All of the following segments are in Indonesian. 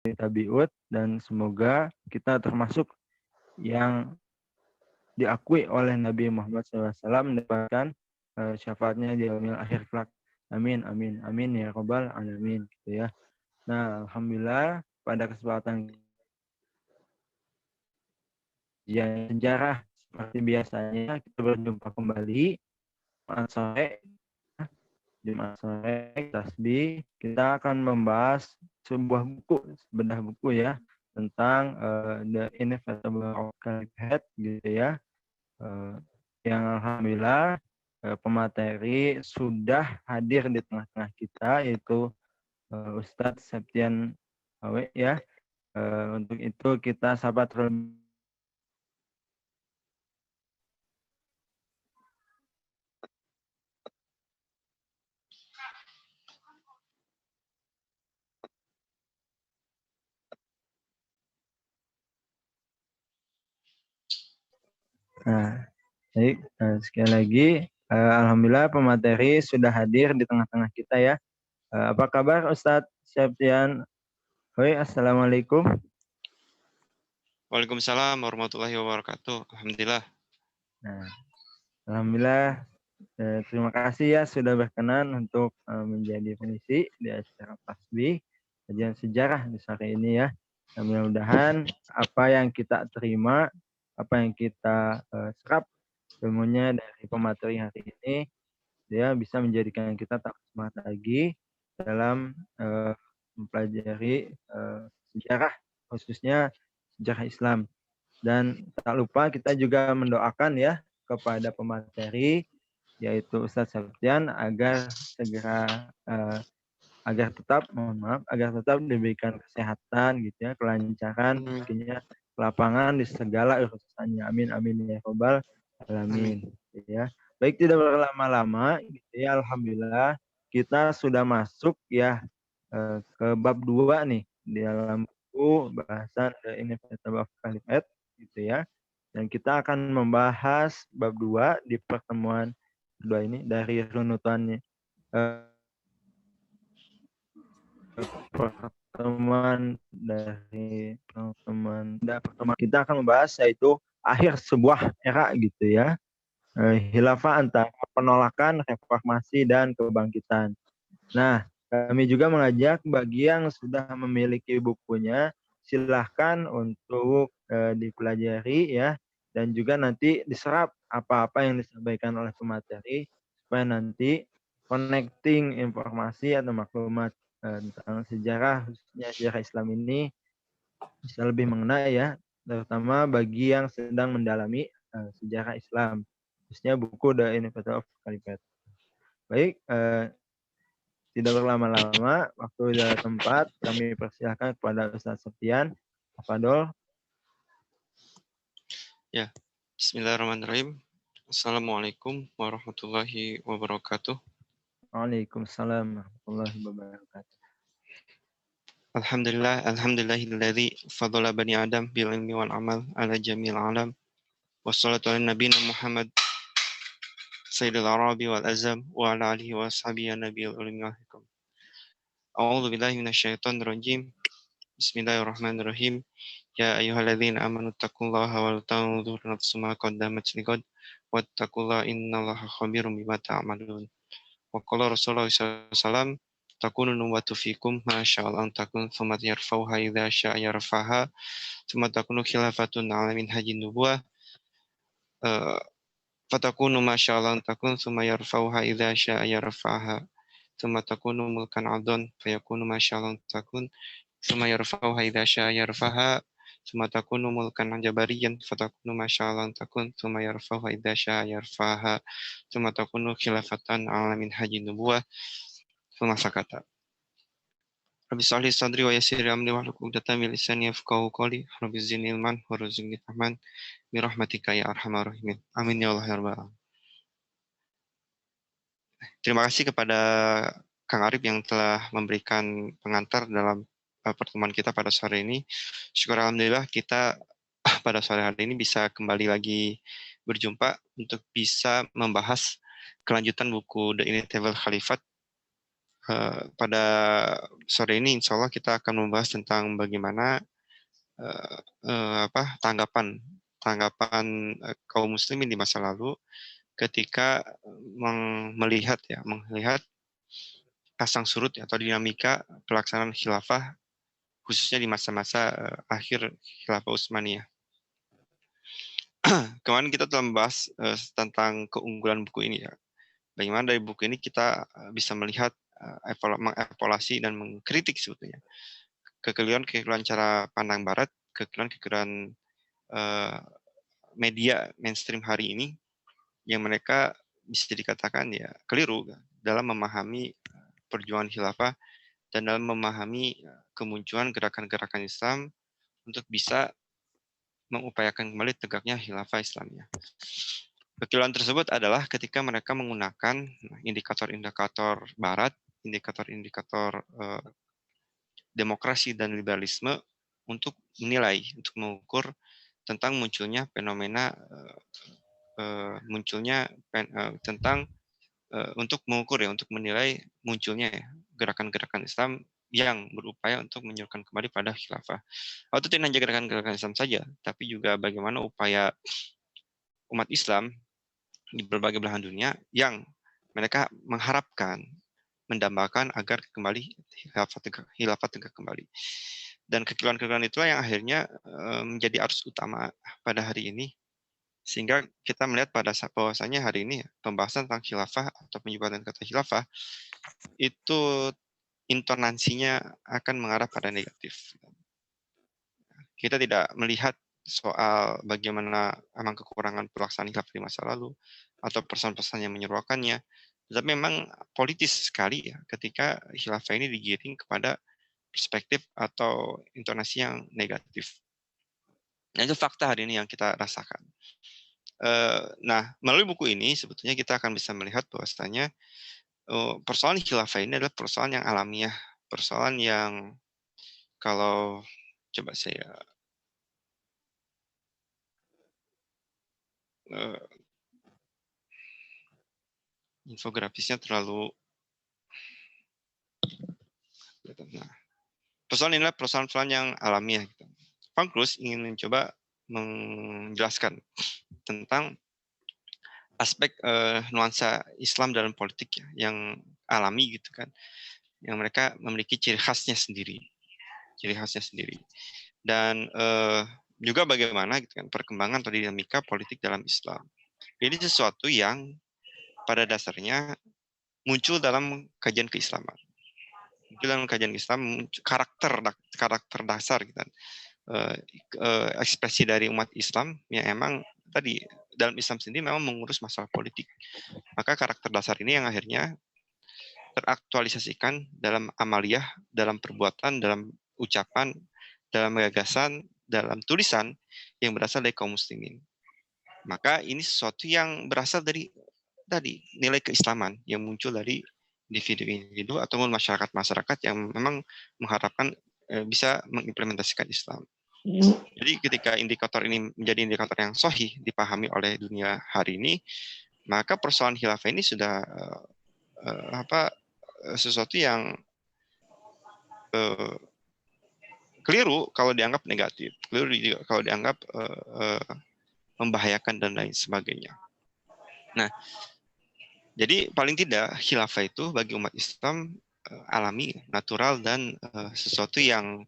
tabiut, dan semoga kita termasuk yang diakui oleh Nabi Muhammad SAW mendapatkan syafaatnya di akhir kelak. Amin, amin, amin ya robbal alamin gitu ya. Nah, alhamdulillah pada kesempatan sejarah seperti biasanya kita berjumpa kembali Jumat sore tasbih. Kita akan membahas sebuah buku, sebedah buku ya, tentang The Inevitable Caliphate gitu ya. Yang alhamdulillah pemateri sudah hadir di tengah-tengah kita, yaitu Ustadz Septian Awe ya. Untuk itu kita sapa terlebih. Nah, baik, sekali lagi alhamdulillah pemateri sudah hadir di tengah-tengah kita ya. Apa kabar Ustadz Septian? Hoi, assalamualaikum. Waalaikumsalam warahmatullahi wabarakatuh. Alhamdulillah. Nah, alhamdulillah. Terima kasih ya sudah berkenan untuk menjadi pengisi di acara tasbih kajian sejarah di sore ini ya. Mudah-mudahan apa yang kita terima, apa yang kita serap ilmunya dari pemateri hari ini, dia bisa menjadikan kita tak semangat lagi dalam mempelajari sejarah, khususnya sejarah Islam. Dan tak lupa kita juga mendoakan ya kepada pemateri, yaitu Ustadz Septian, agar segera agar tetap diberikan kesehatan gitu ya, kelancaran rezekinya, lapangan di segala urusannya. Amin amin ya robbal alamin. Ya. Baik, tidak berlama-lama gitu ya, alhamdulillah kita sudah masuk ya ke bab 2 nih di dalam buku bahasan The Inevitable Caliphate gitu ya. Dan kita akan membahas bab 2 di pertemuan kedua ini dari runutannya. Pertemuan kita akan membahas yaitu akhir sebuah era gitu ya. Khilafah antara penolakan, reformasi, dan kebangkitan. Nah, kami juga mengajak bagi yang sudah memiliki bukunya, silahkan untuk dipelajari ya, dan juga nanti diserap apa-apa yang disampaikan oleh pemateri, supaya nanti connecting informasi atau maklumat tentang sejarah, khususnya sejarah Islam ini bisa lebih mengena ya, terutama bagi yang sedang mendalami sejarah Islam, khususnya buku The Inevitable Caliphate. Baik, tidak berlama-lama, waktu dan tempat kami persilahkan kepada Ustaz Septian. Tafadhol. Ya, bismillahirrahmanirrahim. Assalamualaikum warahmatullahi wabarakatuh. Waalaikumsalam warahmatullahi wabarakatuh. Alhamdulillahilladzi fadala bani Adam bil ilmi wal amal ala jamil alam. Wassalatu ala nabiyina Muhammad sayyidil arabi wal azam wa ala alihi wa ashabihi nabiyil ulumi wal hikam. A'udzu billahi minasyaitonir rajim. Bismillahirrahmanirrahim. Ya ayyuhalladzina amanu taqullaha wal tanzur nafsum ma qaddamat lighad wattaqullaha innallaha khabirum bima ta'malun. Wa qala Rasulullah sallallahu alaihi wasallam takunu nubuwwatu fikum ma sya'al an takun thumma yarfa'uha idza sya'a yarfa'ha thumma takunu khilafatun 'ala minhajin nubuwah fatakunu ma sya'al an takun thumma yarfa'uha idza sya'a yarfa'ha thumma takunu mulkan 'adhan fayakunu ma sya'al an takun thumma yarfa'uha idza sya'a yarfa'ha thumma takunu mulkan jabariyan fatakunu ma sya'al an takun thumma yarfa'uha idza sya'a yarfa'ha thumma takunu khilafatan 'ala minhajin nubuwah thumma sakata. Rabbi sholli sadri wa yassir amri wahlul 'uqdatam min lisani yafqahu qawli. Rabbi zidni ilman warzuqni fahman bi rahmatika ya arhamar rahimin. Amin ya Allah ya rabbal alamin. Terima kasih kepada Kang Arif yang telah memberikan pengantar dalam pertemuan kita pada sore ini. Syukur alhamdulillah kita pada sore hari ini bisa kembali lagi berjumpa untuk bisa membahas kelanjutan buku The Inevitable Caliphate pada sore ini insya Allah kita akan membahas tentang bagaimana tanggapan kaum muslimin di masa lalu ketika melihat pasang surut atau dinamika pelaksanaan khilafah khususnya di masa-masa akhir khilafah Utsmaniyah. Kemarin kita telah membahas tentang keunggulan buku ini ya. Bagaimana dari buku ini kita bisa melihat mengevaluasi dan mengkritik sebetulnya kekeliruan cara pandang Barat, kekeliruan media mainstream hari ini yang mereka bisa dikatakan ya keliru dalam memahami perjuangan khilafah dan dalam memahami kemunculan gerakan-gerakan Islam untuk bisa mengupayakan kembali tegaknya khilafah Islamiyah. Kekeliruan tersebut adalah ketika mereka menggunakan indikator-indikator Barat, indikator-indikator demokrasi dan liberalisme untuk menilai, untuk mengukur tentang munculnya fenomena untuk mengukur untuk menilai munculnya gerakan-gerakan Islam yang berupaya untuk menyuruhkan kembali pada khilafah. Atau tidak hanya gerakan-gerakan Islam saja, tapi juga bagaimana upaya umat Islam di berbagai belahan dunia yang mereka mengharapkan, mendambakan agar kembali khilafah tegak kembali. Dan kekeliruan-kekeliruan itulah yang akhirnya menjadi arus utama pada hari ini. Sehingga kita melihat pada bahwasanya hari ini pembahasan tentang khilafah atau penyebatan kata khilafah itu intonasinya akan mengarah pada negatif. Kita tidak melihat soal bagaimana memang kekurangan pelaksanaan khilafah di masa lalu atau pesan-pesan yang menyeruakannya, tetapi memang politis sekali ya ketika khilafah ini digiring kepada perspektif atau intonasi yang negatif. Nah, itu fakta hari ini yang kita rasakan. Nah, melalui buku ini sebetulnya kita akan bisa melihat bahwasanya persoalan khilafah ini adalah persoalan yang alamiah, persoalan yang kalau coba saya infografisnya terlalu nah, persoalan ini adalah persoalan yang alamiah. Gitu. Pankruus ingin mencoba menjelaskan tentang aspek nuansa Islam dalam politik ya, yang alami gitu kan, yang mereka memiliki ciri khasnya sendiri, dan juga bagaimana gitu kan perkembangan atau dinamika politik dalam Islam. Ini sesuatu yang pada dasarnya muncul dalam kajian keislaman, karakter dasar gitu kan. Ekspresi dari umat Islam yang emang tadi dalam Islam sendiri memang mengurus masalah politik. Maka karakter dasar ini yang akhirnya teraktualisasikan dalam amaliyah, dalam perbuatan, dalam ucapan, dalam gagasan, dalam tulisan yang berasal dari kaum muslimin. Maka ini sesuatu yang berasal dari tadi nilai keislaman yang muncul dari individu-individu ataupun masyarakat-masyarakat yang memang mengharapkan bisa mengimplementasikan Islam. Jadi ketika indikator ini menjadi indikator yang sahih dipahami oleh dunia hari ini, maka persoalan khilafah ini sudah sesuatu yang keliru kalau dianggap negatif, keliru juga kalau dianggap membahayakan dan lain sebagainya. Nah, jadi paling tidak khilafah itu bagi umat Islam alami, natural, dan sesuatu yang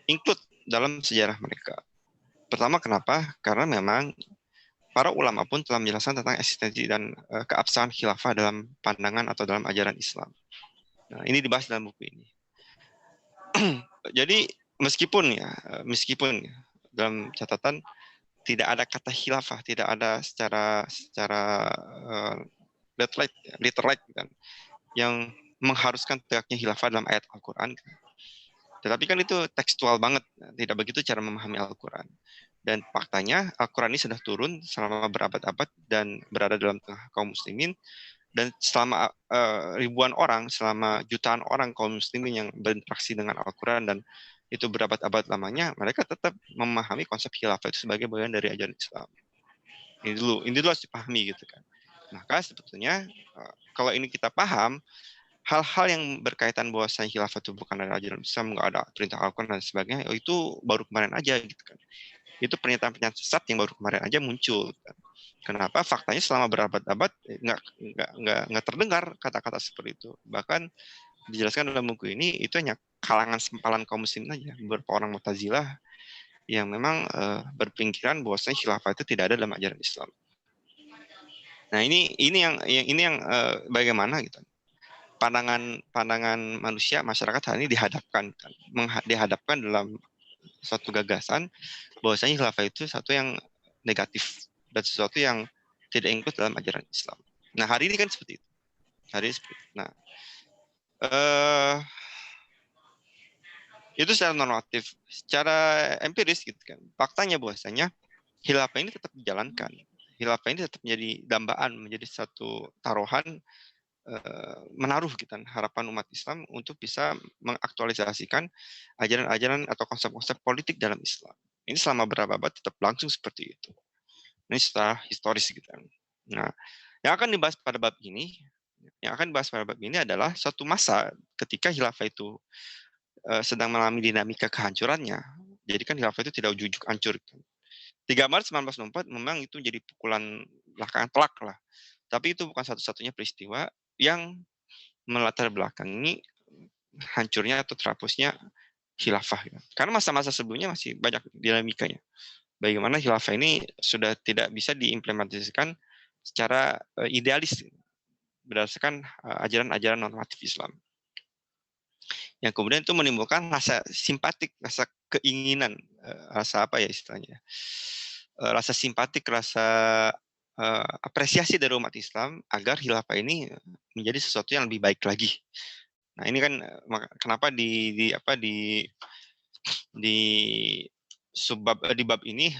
include dalam sejarah mereka. Pertama, kenapa? Karena memang para ulama pun telah menjelaskan tentang eksistensi dan keabsahan khilafah dalam pandangan atau dalam ajaran Islam. Nah, ini dibahas dalam buku ini. Jadi meskipun dalam catatan tidak ada kata khilafah, tidak ada secara literate kan, yang mengharuskan tegaknya khilafah dalam ayat Al-Quran. Tetapi kan itu tekstual banget, tidak begitu cara memahami Al-Quran. Dan faktanya Al-Quran ini sudah turun selama berabad-abad dan berada dalam tengah kaum muslimin. Dan selama ribuan orang, selama jutaan orang kaum muslimin yang berinteraksi dengan Al-Quran dan itu berabad-abad lamanya, mereka tetap memahami konsep khilafah itu sebagai bagian dari ajaran Islam. Ini dulu harus dipahami gitu kan. Maka sebetulnya kalau ini kita paham, hal-hal yang berkaitan bahwasanya khilafah itu bukan dari ajaran Islam, nggak ada perintah Al-Quran dan sebagainya, itu baru kemarin aja gitu kan. Itu pernyataan-pernyataan sesat yang baru kemarin aja muncul. Kan. Kenapa? Faktanya selama berabad-abad nggak terdengar kata-kata seperti itu. Bahkan dijelaskan dalam buku ini itu hanya kalangan sempalan kaum muslimin aja, beberapa orang Mu'tazilah yang memang berpikiran bahwasanya khilafah itu tidak ada dalam ajaran Islam. Nah ini yang bagaimana gitu pandangan manusia masyarakat hari ini dihadapkan dalam suatu gagasan bahwasanya khilafah itu sesuatu yang negatif dan sesuatu yang tidak include dalam ajaran Islam. Nah hari ini kan seperti itu. Nah itu secara normatif, secara empiris gitu kan. Faktanya bahwasanya khilafah ini tetap dijalankan. Khilafah ini tetap menjadi dambaan, menjadi satu taruhan menaruh gitu kan, harapan umat Islam untuk bisa mengaktualisasikan ajaran-ajaran atau konsep-konsep politik dalam Islam. Ini selama berapa abad tetap langsung seperti itu. Ini secara historis gitu kan. Nah, yang akan dibahas pada bab ini adalah suatu masa ketika khilafah itu sedang mengalami dinamika kehancurannya. Jadi kan khilafah itu tidak ujuk-ujuk hancur. 3 Maret 1964 memang itu jadi pukulan belakangan telak lah. Tapi itu bukan satu-satunya peristiwa yang melatar belakangi hancurnya atau terhapusnya khilafah. Karena masa-masa sebelumnya masih banyak dinamikanya. Bagaimana khilafah ini sudah tidak bisa diimplementasikan secara idealis berdasarkan ajaran-ajaran normatif Islam. Yang kemudian itu menimbulkan rasa simpatik, rasa keinginan, rasa apa ya istilahnya, rasa simpatik, rasa apresiasi dari umat Islam agar khilafah ini menjadi sesuatu yang lebih baik lagi. Nah ini kan kenapa di di bab ini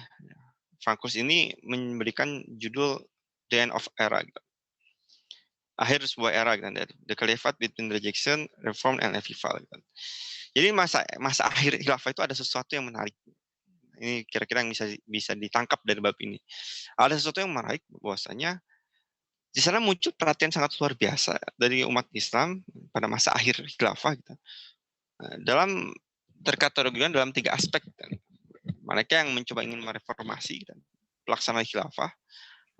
Frankus ini memberikan judul The End of Era, gitu. Akhir sebuah era, gitu. The Caliphate between rejection, reform, and revival. Gitu. Jadi masa akhir khilafah itu ada sesuatu yang menarik. Ini kira-kira yang bisa ditangkap dari bab ini. Ada sesuatu yang menarik bahwasanya di sana muncul perhatian sangat luar biasa dari umat Islam pada masa akhir khilafah gitu. Dalam terkategorikan dalam 3 aspek. Gitu. Mereka yang mencoba ingin mereformasi dan pelaksanaan khilafah,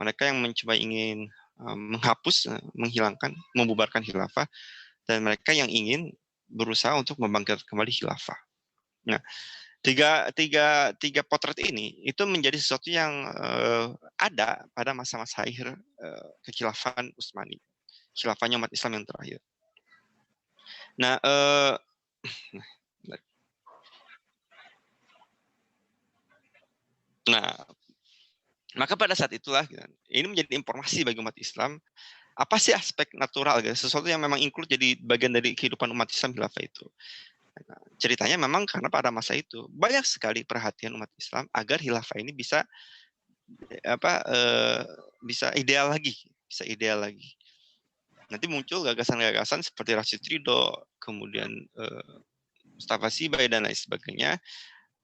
mereka yang mencoba ingin menghapus, menghilangkan, membubarkan khilafah, dan mereka yang ingin berusaha untuk membangkitkan kembali khilafah. Nah, tiga potret ini itu menjadi sesuatu yang ada pada masa-masa akhir kekhilafan Utsmani, khilafahnya umat Islam yang terakhir. Nah, maka pada saat itulah ini menjadi informasi bagi umat Islam apa sih aspek natural, sesuatu yang memang include jadi bagian dari kehidupan umat Islam khilafah itu. Nah, ceritanya memang karena pada masa itu banyak sekali perhatian umat Islam agar khilafah ini bisa ideal lagi. Nanti muncul gagasan-gagasan seperti Rashid Ridho, kemudian Mustafa Sibai dan lain sebagainya,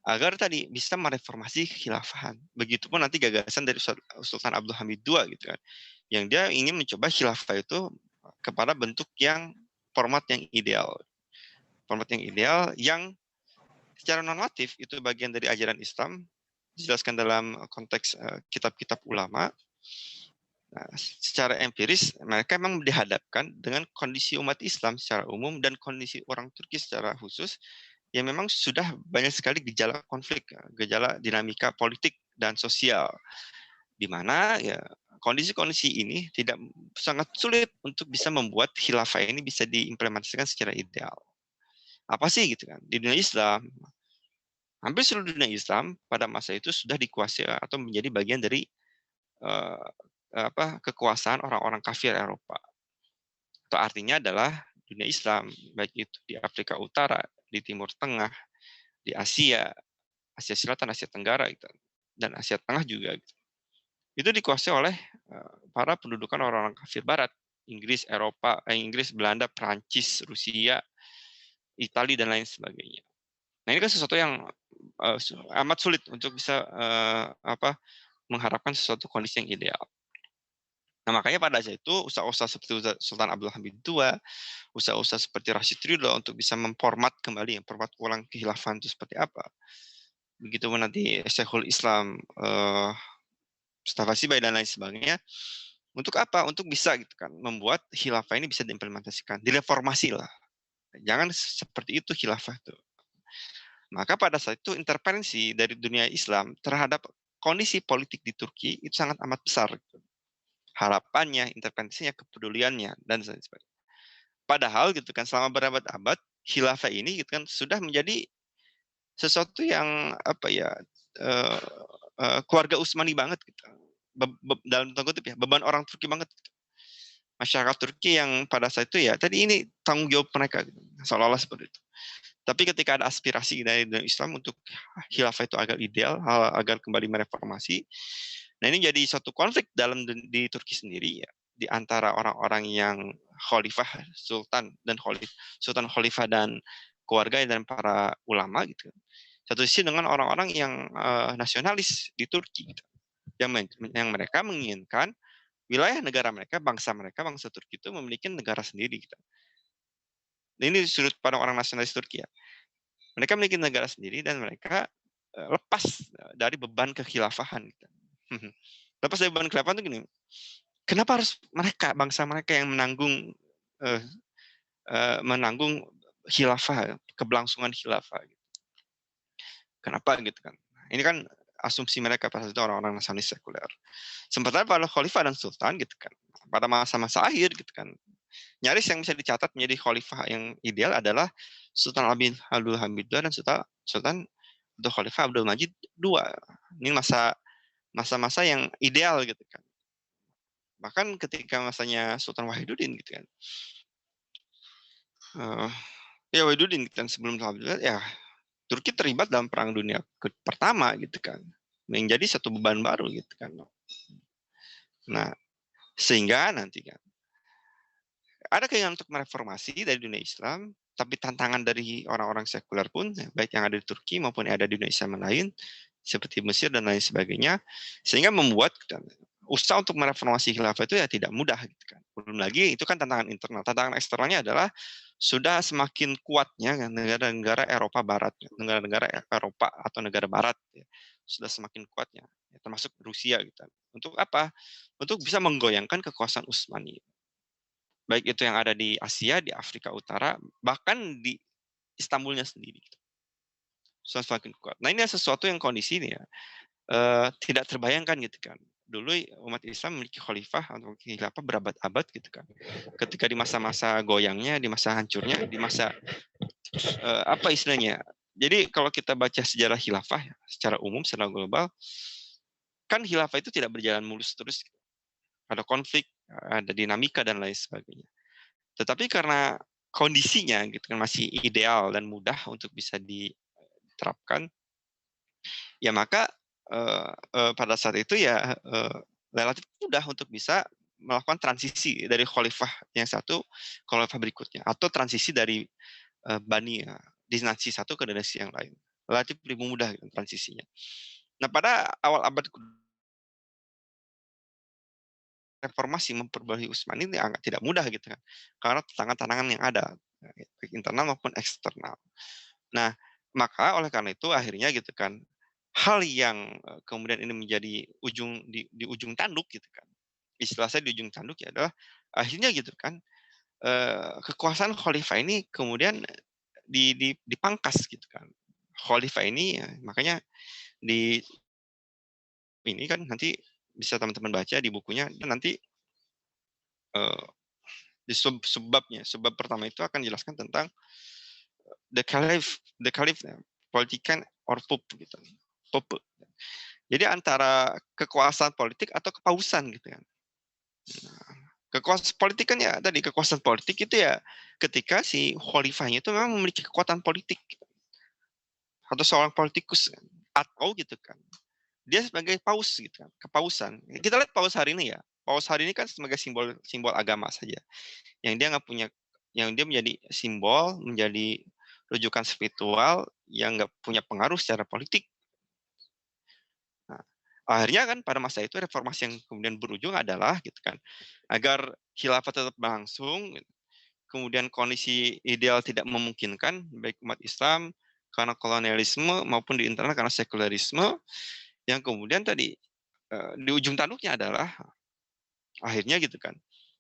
agar tadi bisa mereformasi khilafahan. Begitupun nanti gagasan dari Sultan Abdul Hamid II gitu kan, yang dia ingin mencoba khilafah itu kepada bentuk yang format yang ideal yang secara normatif itu bagian dari ajaran Islam, dijelaskan dalam konteks kitab-kitab ulama. Nah, secara empiris mereka memang dihadapkan dengan kondisi umat Islam secara umum dan kondisi orang Turki secara khusus yang memang sudah banyak sekali gejala konflik, gejala dinamika politik dan sosial, di mana ya kondisi-kondisi ini tidak sangat sulit untuk bisa membuat khilafah ini bisa diimplementasikan secara ideal. Apa sih gitu kan? Di dunia Islam, hampir seluruh dunia Islam pada masa itu sudah dikuasai atau menjadi bagian dari kekuasaan orang-orang kafir Eropa. Itu artinya adalah dunia Islam, baik itu di Afrika Utara, di Timur Tengah, di Asia Selatan, Asia Tenggara, gitu, dan Asia Tengah juga. Gitu. Itu dikuasai oleh para pendudukan orang-orang kafir Barat, Inggris, Belanda, Perancis, Rusia, Italia, dan lain sebagainya. Nah ini kan sesuatu yang amat sulit untuk bisa mengharapkan sesuatu kondisi yang ideal. Nah, makanya pada saat itu usaha-usaha seperti Sultan Abdul Hamid II, usaha-usaha seperti Rashid Ridho untuk bisa memformat kembali, format ulang kekhilafan itu seperti apa. Begitu nanti Syekhul Islam, Mustafa Sibai dan lain sebagainya. Untuk apa? Untuk bisa gitu kan, membuat khilafah ini bisa diimplementasikan, direformasi lah. Jangan seperti itu khilafah itu. Maka pada saat itu intervensi dari dunia Islam terhadap kondisi politik di Turki itu sangat amat besar. Gitu. Harapannya, intervensinya, kepeduliannya, dan sebagainya. Padahal gitu kan selama berabad-abad khilafah ini gitu kan sudah menjadi sesuatu yang apa ya keluarga Utsmani banget gitu. Dalam tanda kutip ya, beban orang Turki banget. Masyarakat Turki yang pada saat itu ya tadi ini tanggung jawab mereka gitu. Seolah-olah seperti itu. Tapi ketika ada aspirasi dari Islam untuk khilafah itu agar ideal, agar kembali mereformasi, nah ini jadi suatu konflik di Turki sendiri ya, di antara orang-orang yang khalifah, sultan khalifah dan keluarga dan para ulama gitu. Satu sisi dengan orang-orang yang nasionalis di Turki gitu. Yang mereka menginginkan wilayah negara mereka, bangsa Turki itu memiliki negara sendiri gitu. Nah, ini sudut pandang orang nasionalis Turki ya. Mereka memiliki negara sendiri dan mereka lepas dari beban kekhilafahan. Gitu. Lepas dari beban kekhilafahan itu gini, kenapa harus mereka, bangsa mereka yang menanggung khilafah, keberlangsungan khilafah? Gitu. Kenapa gitu kan? Ini kan asumsi mereka pada saat itu orang-orang nasionalis sekuler. Sementara para khalifah dan sultan gitu kan, pada masa-masa akhir gitu kan, nyaris yang bisa dicatat menjadi khalifah yang ideal adalah Sultan Abdul Hamid II dan Sultan Abdul Khalifah Abdul Majid II. Ini masa-masa yang ideal gitu kan. Bahkan ketika masanya Sultan Wahidudin gitu kan. Ya Wahidudin gitu kan sebelum Abdul ya Turki terlibat dalam Perang Dunia Pertama gitu kan. Menjadi satu beban baru gitu kan. Nah, sehingga nanti kan ada keinginan untuk mereformasi dari dunia Islam, tapi tantangan dari orang-orang sekuler pun, baik yang ada di Turki maupun yang ada di dunia Islam lain, seperti Mesir dan lain sebagainya, sehingga membuat usaha untuk mereformasi khilafah itu ya tidak mudah. Gitu kan. Belum lagi itu kan tantangan internal. Tantangan eksternalnya adalah sudah semakin kuatnya negara-negara Eropa Barat, negara-negara Eropa atau negara Barat, ya, sudah semakin kuatnya, ya, termasuk Rusia. Gitu. Untuk apa? Untuk bisa menggoyangkan kekuasaan Utsmani. Baik itu yang ada di Asia, di Afrika Utara, bahkan di Istanbulnya sendiri. Semakin kuat. Nah ini sesuatu yang kondisi ini ya tidak terbayangkan gitu kan. Dulu umat Islam memiliki khalifah atau khilafah berabad-abad gitu kan. Ketika di masa-masa goyangnya, di masa hancurnya, di masa apa istilahnya? Jadi kalau kita baca sejarah khilafah ya, secara umum, secara global, kan khilafah itu tidak berjalan mulus terus. Ada konflik, ada dinamika dan lain sebagainya. Tetapi karena kondisinya gitu kan masih ideal dan mudah untuk bisa diterapkan, ya maka pada saat itu ya relatif mudah untuk bisa melakukan transisi dari khalifah yang satu ke khalifah berikutnya atau transisi dari bani dinasti satu ke dinasti yang lain. Relatif lebih mudah gitu, transisinya. Nah, pada awal abad reformasi memperbarui Utsmani ini agak tidak mudah gitu kan. Karena tantangan-tantangan yang ada, baik internal maupun eksternal. Nah, maka oleh karena itu akhirnya gitu kan, hal yang kemudian ini menjadi di ujung tanduk gitu kan. Istilah saya di ujung tanduk ya adalah akhirnya gitu kan, kekuasaan khalifah ini kemudian dipangkas gitu kan. Khalifah ini ya, makanya di ini kan nanti bisa teman-teman baca di bukunya dan nanti di sebab pertama itu akan dijelaskan tentang the caliph politikan or pope gitu. Pope. Jadi antara kekuasaan politik atau kepausan gitu kan. Nah, kekuasaan politik kan ya tadi kekuasaan politik itu ya ketika si khalifahnya itu memang memiliki kekuatan politik atau seorang politikus kan. Atau gitu kan. Dia sebagai paus gitu kan, kepausan. Kita lihat paus hari ini ya. Paus hari ini kan sebagai simbol agama saja. Yang dia nggak punya, yang dia menjadi simbol, menjadi rujukan spiritual yang nggak punya pengaruh secara politik. Nah, Akhirnya kan pada masa itu reformasi yang kemudian berujung adalah gitu kan, agar khilafah tetap berlangsung, kemudian kondisi ideal tidak memungkinkan baik umat Islam karena kolonialisme maupun di internal karena sekularisme, yang kemudian tadi di ujung tanduknya adalah akhirnya gitu kan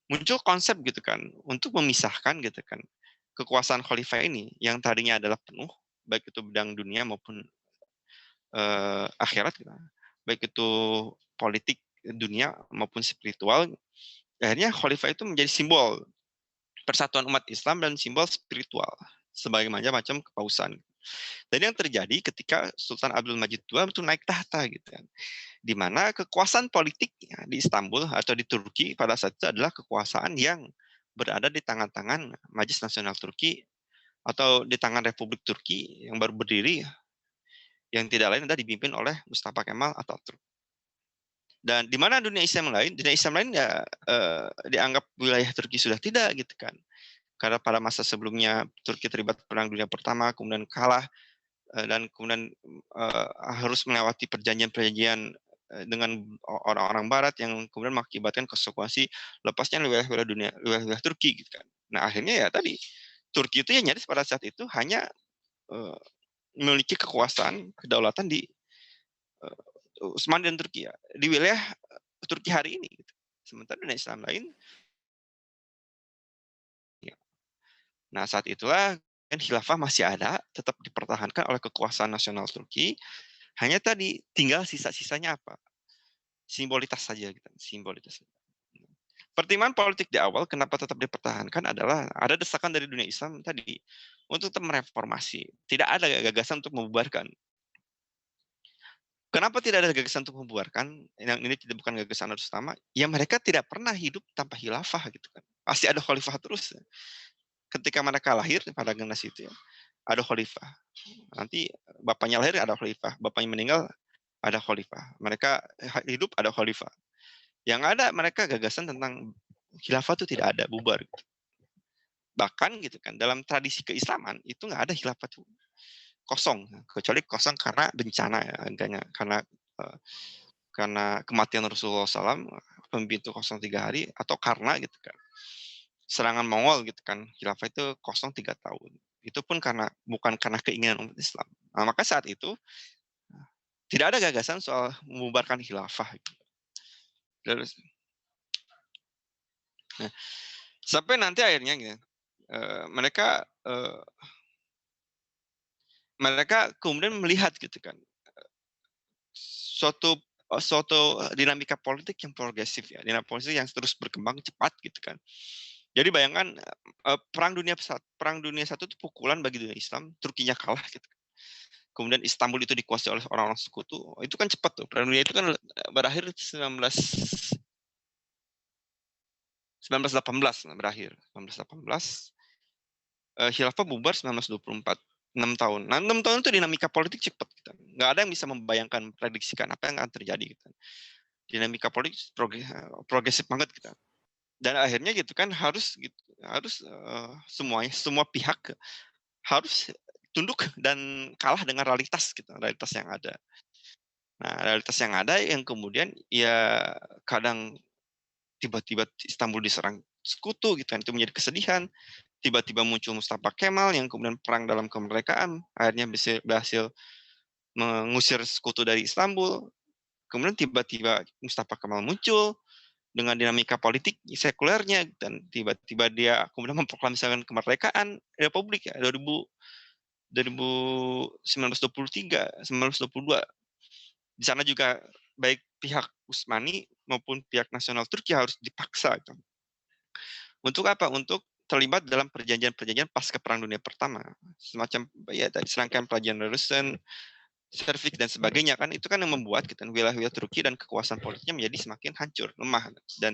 muncul konsep gitu kan untuk memisahkan gitu kan kekuasaan khalifah ini yang tadinya adalah penuh baik itu bidang dunia maupun akhirat gitu. Baik itu politik dunia maupun spiritual, akhirnya khalifah itu menjadi simbol persatuan umat Islam dan simbol spiritual sebagai macam kepausan. Dan yang terjadi ketika Sultan Abdul Majid II itu naik tahta gitu kan, di mana kekuasaan politiknya di Istanbul atau di Turki pada saat itu adalah kekuasaan yang berada di tangan-tangan Majelis Nasional Turki atau di tangan Republik Turki yang baru berdiri, yang tidak lain adalah dipimpin oleh Mustafa Kemal Atatürk. Dan di mana dunia Islam lain ya dianggap wilayah Turki sudah tidak gitu kan. Karena pada masa sebelumnya Turki terlibat Perang Dunia Pertama, kemudian kalah dan kemudian harus melewati perjanjian-perjanjian dengan orang-orang Barat yang kemudian mengakibatkan konsekuensi lepasnya wilayah Turki gitu kan. Nah akhirnya ya tadi Turki itu ya nyaris pada saat itu hanya memiliki kekuasaan kedaulatan di Utsmani dan Turki ya, di wilayah Turki hari ini. Gitu. Sementara dunia Islam lain, ya. Nah saat itulah kan khilafah masih ada, tetap dipertahankan oleh kekuasaan nasional Turki. Hanya tadi tinggal sisa-sisanya apa? Simbolitas saja, gitu. Simbolitas. Pertimbangan politik di awal kenapa tetap dipertahankan adalah ada desakan dari dunia Islam tadi untuk tetap mereformasi. Tidak ada gagasan untuk membubarkan. Kenapa tidak ada gagasan untuk membubarkan? Yang ini tidak bukan gagasan harus utama. Ya mereka tidak pernah hidup tanpa khilafah gitu kan. Pasti ada khalifah terus. Ketika mereka lahir pada generasi itu ya, ada khalifah. Nanti bapaknya lahir ada khalifah, bapaknya meninggal ada khalifah. Mereka hidup ada khalifah. Yang ada mereka gagasan tentang khilafah itu tidak ada, bubar. Bahkan gitu kan dalam tradisi keislaman itu nggak ada khilafah itu kosong, kecuali kosong karena bencana ya, karena kematian Rasulullah SAW, pemimpin itu kosong 3 hari, atau karena gitu kan serangan Mongol gitu kan, khilafah itu kosong 3 tahun. Itu pun bukan karena keinginan umat Islam. Nah, maka saat itu tidak ada gagasan soal membubarkan khilafah. Gitu. Nah, sampai nanti akhirnya gitu, mereka kemudian melihat gitu kan suatu dinamika politik yang progresif ya, dinamika politik yang terus berkembang cepat gitu kan. Jadi bayangkan perang dunia satu itu pukulan bagi dunia Islam, Turkinya kalah gitu. Kemudian Istanbul itu dikuasai oleh orang-orang sekutu, itu kan cepat tuh. Perang dunia itu kan berakhir 1918 berakhir. 1918 khilafah bubar 1924. 6 tahun. Nah, 6 tahun itu dinamika politik cepat gitu. Nggak ada yang bisa membayangkan, prediksikan apa yang akan terjadi gitu. Dinamika politik progresif banget gitu. Dan akhirnya gitu kan harus semua pihak harus tunduk dan kalah dengan realitas gitu, realitas yang ada. Nah, realitas yang ada yang kemudian ya kadang tiba-tiba Istanbul diserang sekutu gitu kan, itu menjadi kesedihan. Tiba-tiba muncul Mustafa Kemal yang kemudian perang dalam kemerdekaan, akhirnya berhasil mengusir sekutu dari Istanbul. Kemudian tiba-tiba Mustafa Kemal muncul dengan dinamika politik sekulernya dan tiba-tiba dia kemudian memproklamasikan kemerdekaan Republik ya 1923, 1922. Di sana juga baik pihak Utsmani maupun pihak nasional Turki harus dipaksa. Gitu. Untuk apa? Untuk terlibat dalam perjanjian-perjanjian pasca Perang Dunia Pertama. Semacam ya serangkaian perjanjian Lausanne, Servik dan sebagainya kan itu kan yang membuat gitu, wilayah-wilayah Turki dan kekuasaan politiknya menjadi semakin hancur, lemah dan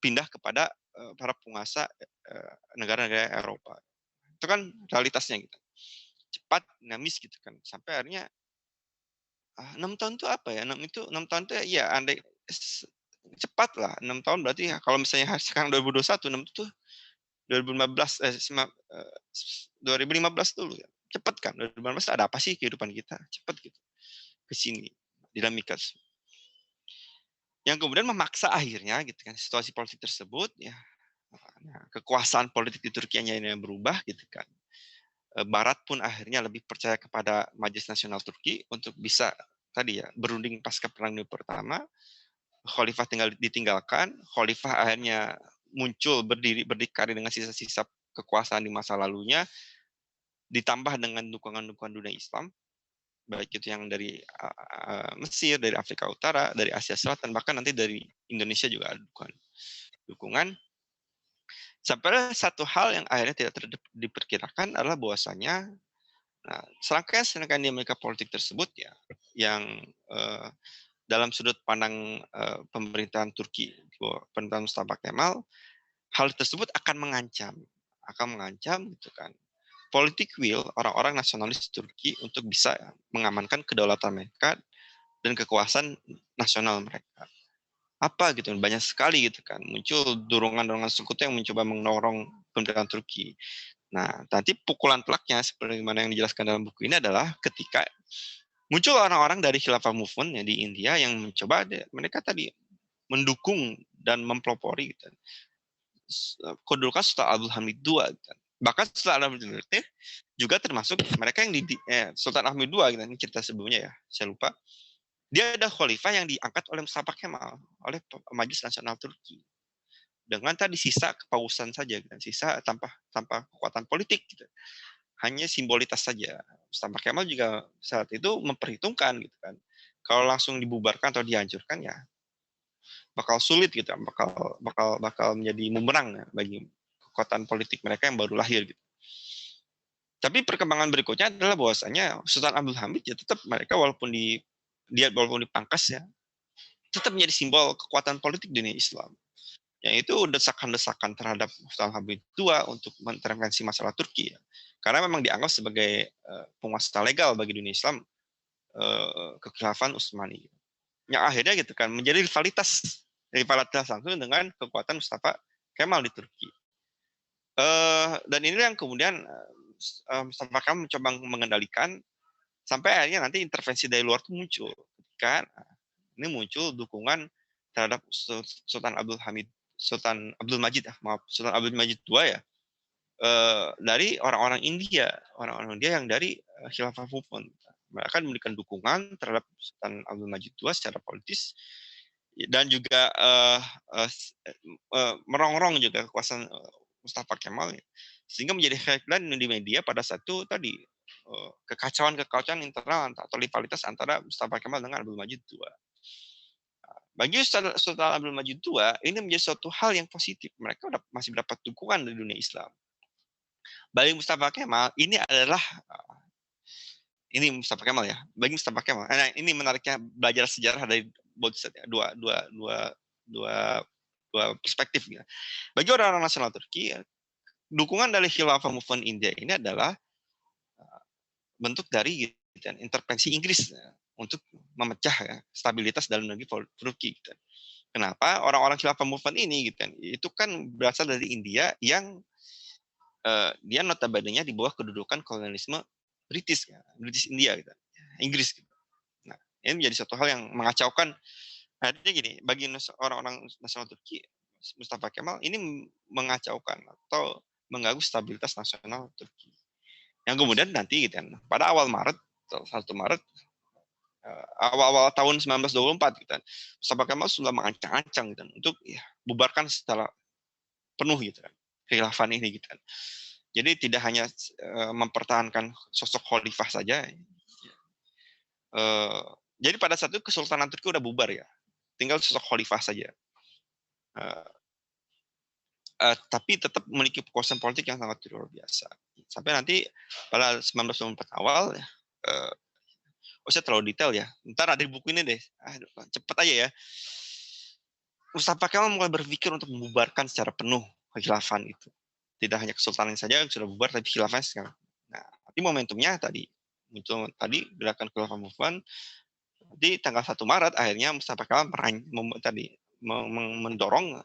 pindah kepada para penguasa negara-negara Eropa. Itu kan realitasnya gitu. Cepat, dinamis gitu kan. Sampai akhirnya 6 tahun itu apa ya? 6 tahun itu ya andai cepat lah. 6 tahun berarti ya, kalau misalnya sekarang 2021, 6 itu 2015 2015 dulu ya. Cepat kan? 2015 ada apa sih kehidupan kita? Cepat gitu. Ke sini dinamika. yang kemudian memaksa akhirnya gitu kan situasi politik tersebut ya, kekuasaan politik di Turki hanya yang berubah gitu kan. Barat pun akhirnya lebih percaya kepada Majelis Nasional Turki untuk bisa tadi ya berunding pasca Perang Dunia Pertama. Khalifah ditinggalkan, Khalifah akhirnya muncul berdikari dengan sisa-sisa kekuasaan di masa lalunya, ditambah dengan dukungan-dukungan dunia Islam, baik itu yang dari Mesir, dari Afrika Utara, dari Asia Selatan, bahkan nanti dari Indonesia juga ada dukungan. Sampai satu hal yang akhirnya tidak diperkirakan adalah bahwasanya serangkaian dinamika politik tersebut ya, yang dalam sudut pandang pemerintahan Turki, pemerintahan Mustafa Kemal, hal tersebut akan mengancam gitu kan politik will orang-orang nasionalis Turki untuk bisa mengamankan kedaulatan mereka dan kekuasaan nasional mereka. Apa gitu, banyak sekali gitu kan, muncul dorongan-dorongan sekutu yang mencoba mendorong pemerintahan Turki. Nah, nanti pukulan telaknya seperti mana yang dijelaskan dalam buku ini adalah ketika muncul orang-orang dari Khilafah Movement ya, di India yang mencoba mereka tadi mendukung dan mempelopori gitu. Kedudukan Sultan Abdul Hamid II gitu. Bahkan Sultan Abdul Hamid II juga termasuk mereka yang Sultan Ahmed II gitu, ini cerita sebelumnya ya, saya lupa. Dia ada khalifah yang diangkat oleh Mustafa Kemal oleh Majelis Nasional Turki. Dengan tadi sisa kepausan saja gitu, sisa tanpa kekuatan politik gitu. Hanya simbolitas saja. Mustafa Kemal juga saat itu memperhitungkan gitu kan. Kalau langsung dibubarkan atau dihancurkan ya bakal sulit gitu, bakal menjadi bumerang ya, bagi kekuatan politik mereka yang baru lahir gitu. Tapi perkembangan berikutnya adalah bahwasanya Sultan Abdul Hamid ya tetap mereka walaupun dipangkas ya, tetap menjadi simbol kekuatan politik dunia Islam. Yang itu desakan-desakan terhadap Sultan Hamid II untuk mengintervensi masalah Turki ya. Karena memang dianggap sebagai penguasa legal bagi dunia Islam kekhilafan Utsmani. Yang akhirnya gitu kan menjadi rivalitas langsung dengan kekuatan Mustafa Kemal di Turki. Dan ini yang kemudian Mustafa Kemal mencoba mengendalikan sampai akhirnya nanti intervensi dari luar itu muncul. Kan ini muncul dukungan terhadap Sultan Abdul Majid II ya, dari orang-orang India yang dari Khilafah Movement. Mereka memberikan dukungan terhadap Sultan Abdul Majid II secara politis dan juga merongrong juga kekuasaan Mustafa Kemal, sehingga menjadi headline di media pada saat itu tadi kekacauan internal atau rivalitas antara Mustafa Kemal dengan Abdul Majid II. Bagi Sultan Abdul Majid II, ini menjadi suatu hal yang positif. Mereka masih mendapat dukungan dari dunia Islam. Bagi Mustafa Kemal, ini adalah Mustafa Kemal ya. Bagi Mustafa Kemal, nah ini menariknya belajar sejarah dari dua perspektif. Ya. Bagi orang-orang nasional Turki, dukungan dari Khilafah Movement India ini adalah bentuk dari intervensi Inggris untuk memecah stabilitas dalam negeri Turki. Kenapa? Orang-orang Khilafah Movement ini itu kan berasal dari India yang dia notabene-nya di bawah kedudukan kolonialisme British India Inggris. Nah, ini menjadi suatu hal yang mengacaukan. Artinya gini, bagi orang-orang nasional Turki, Mustafa Kemal ini mengacaukan atau mengganggu stabilitas nasional Turki. Yang kemudian nanti pada awal Maret, 1 Maret, awal tahun 1924 Mustafa Kemal sudah mengancang-ancang untuk bubarkan secara penuh kekhilafan ini Jadi tidak hanya mempertahankan sosok khalifah saja. Jadi pada saat itu Kesultanan Turki udah bubar ya. Tinggal sosok khalifah saja. Tapi tetap memiliki kekuasaan politik yang sangat luar biasa. Sampai nanti pada 1924 awal, saya terlalu detail ya. Ntar ada di buku ini deh. Cepet aja ya. Mustafa Kemal mulai berpikir untuk membubarkan secara penuh kekhilafan itu. Tidak hanya kesultanan saja yang sudah bubar, tapi khilafah sekarang. Nah, nanti momentumnya muncul gerakan Khilafah Movement. Di tanggal 1 Maret akhirnya Mustafa Kemal mendorong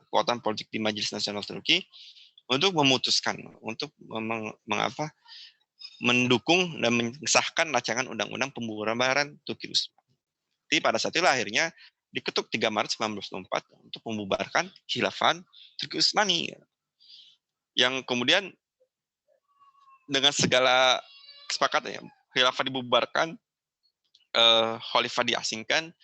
kekuatan politik di Majelis Nasional Turki untuk memutuskan, untuk mendukung dan mengesahkan rancangan undang-undang pembubaran Turki Utsmani. Jadi pada saat itu akhirnya diketuk 3 Maret 1924 untuk membubarkan khilafah Turki Utsmani. Yang kemudian dengan segala kesepakatan ya, khilafah dibubarkan, khalifah diasingkan,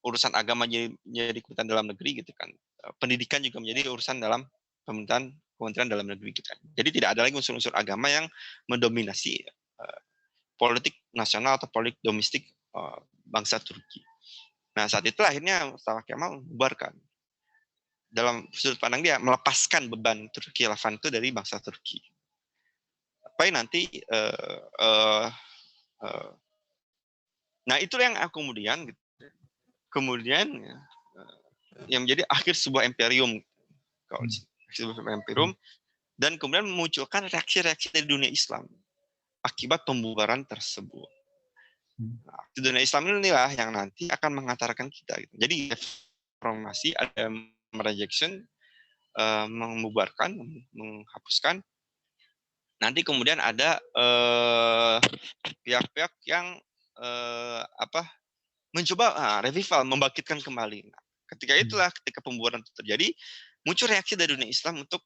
urusan agama jadi kementerian dalam negeri gitu kan. Pendidikan juga menjadi urusan dalam Kementerian Dalam Negeri gitu kan. Jadi tidak ada lagi unsur-unsur agama yang mendominasi politik nasional atau politik domestik bangsa Turki. Nah, saat itu akhirnya Mustafa Kemal membubarkan. Dalam sudut pandang dia, melepaskan beban Turki khilafah itu dari bangsa Turki. Supaya nanti nah itulah yang kemudian yang menjadi akhir sebuah imperium, dan kemudian memunculkan reaksi-reaksi dari dunia Islam akibat pembubaran tersebut. Nah, dunia Islam inilah yang nanti akan mengantarkan kita. Gitu. Jadi reformasi ada rejection, membubarkan, menghapuskan. Nanti kemudian ada pihak-pihak yang mencoba revival, membangkitkan kembali. Nah, ketika pembubaran itu terjadi, muncul reaksi dari dunia Islam untuk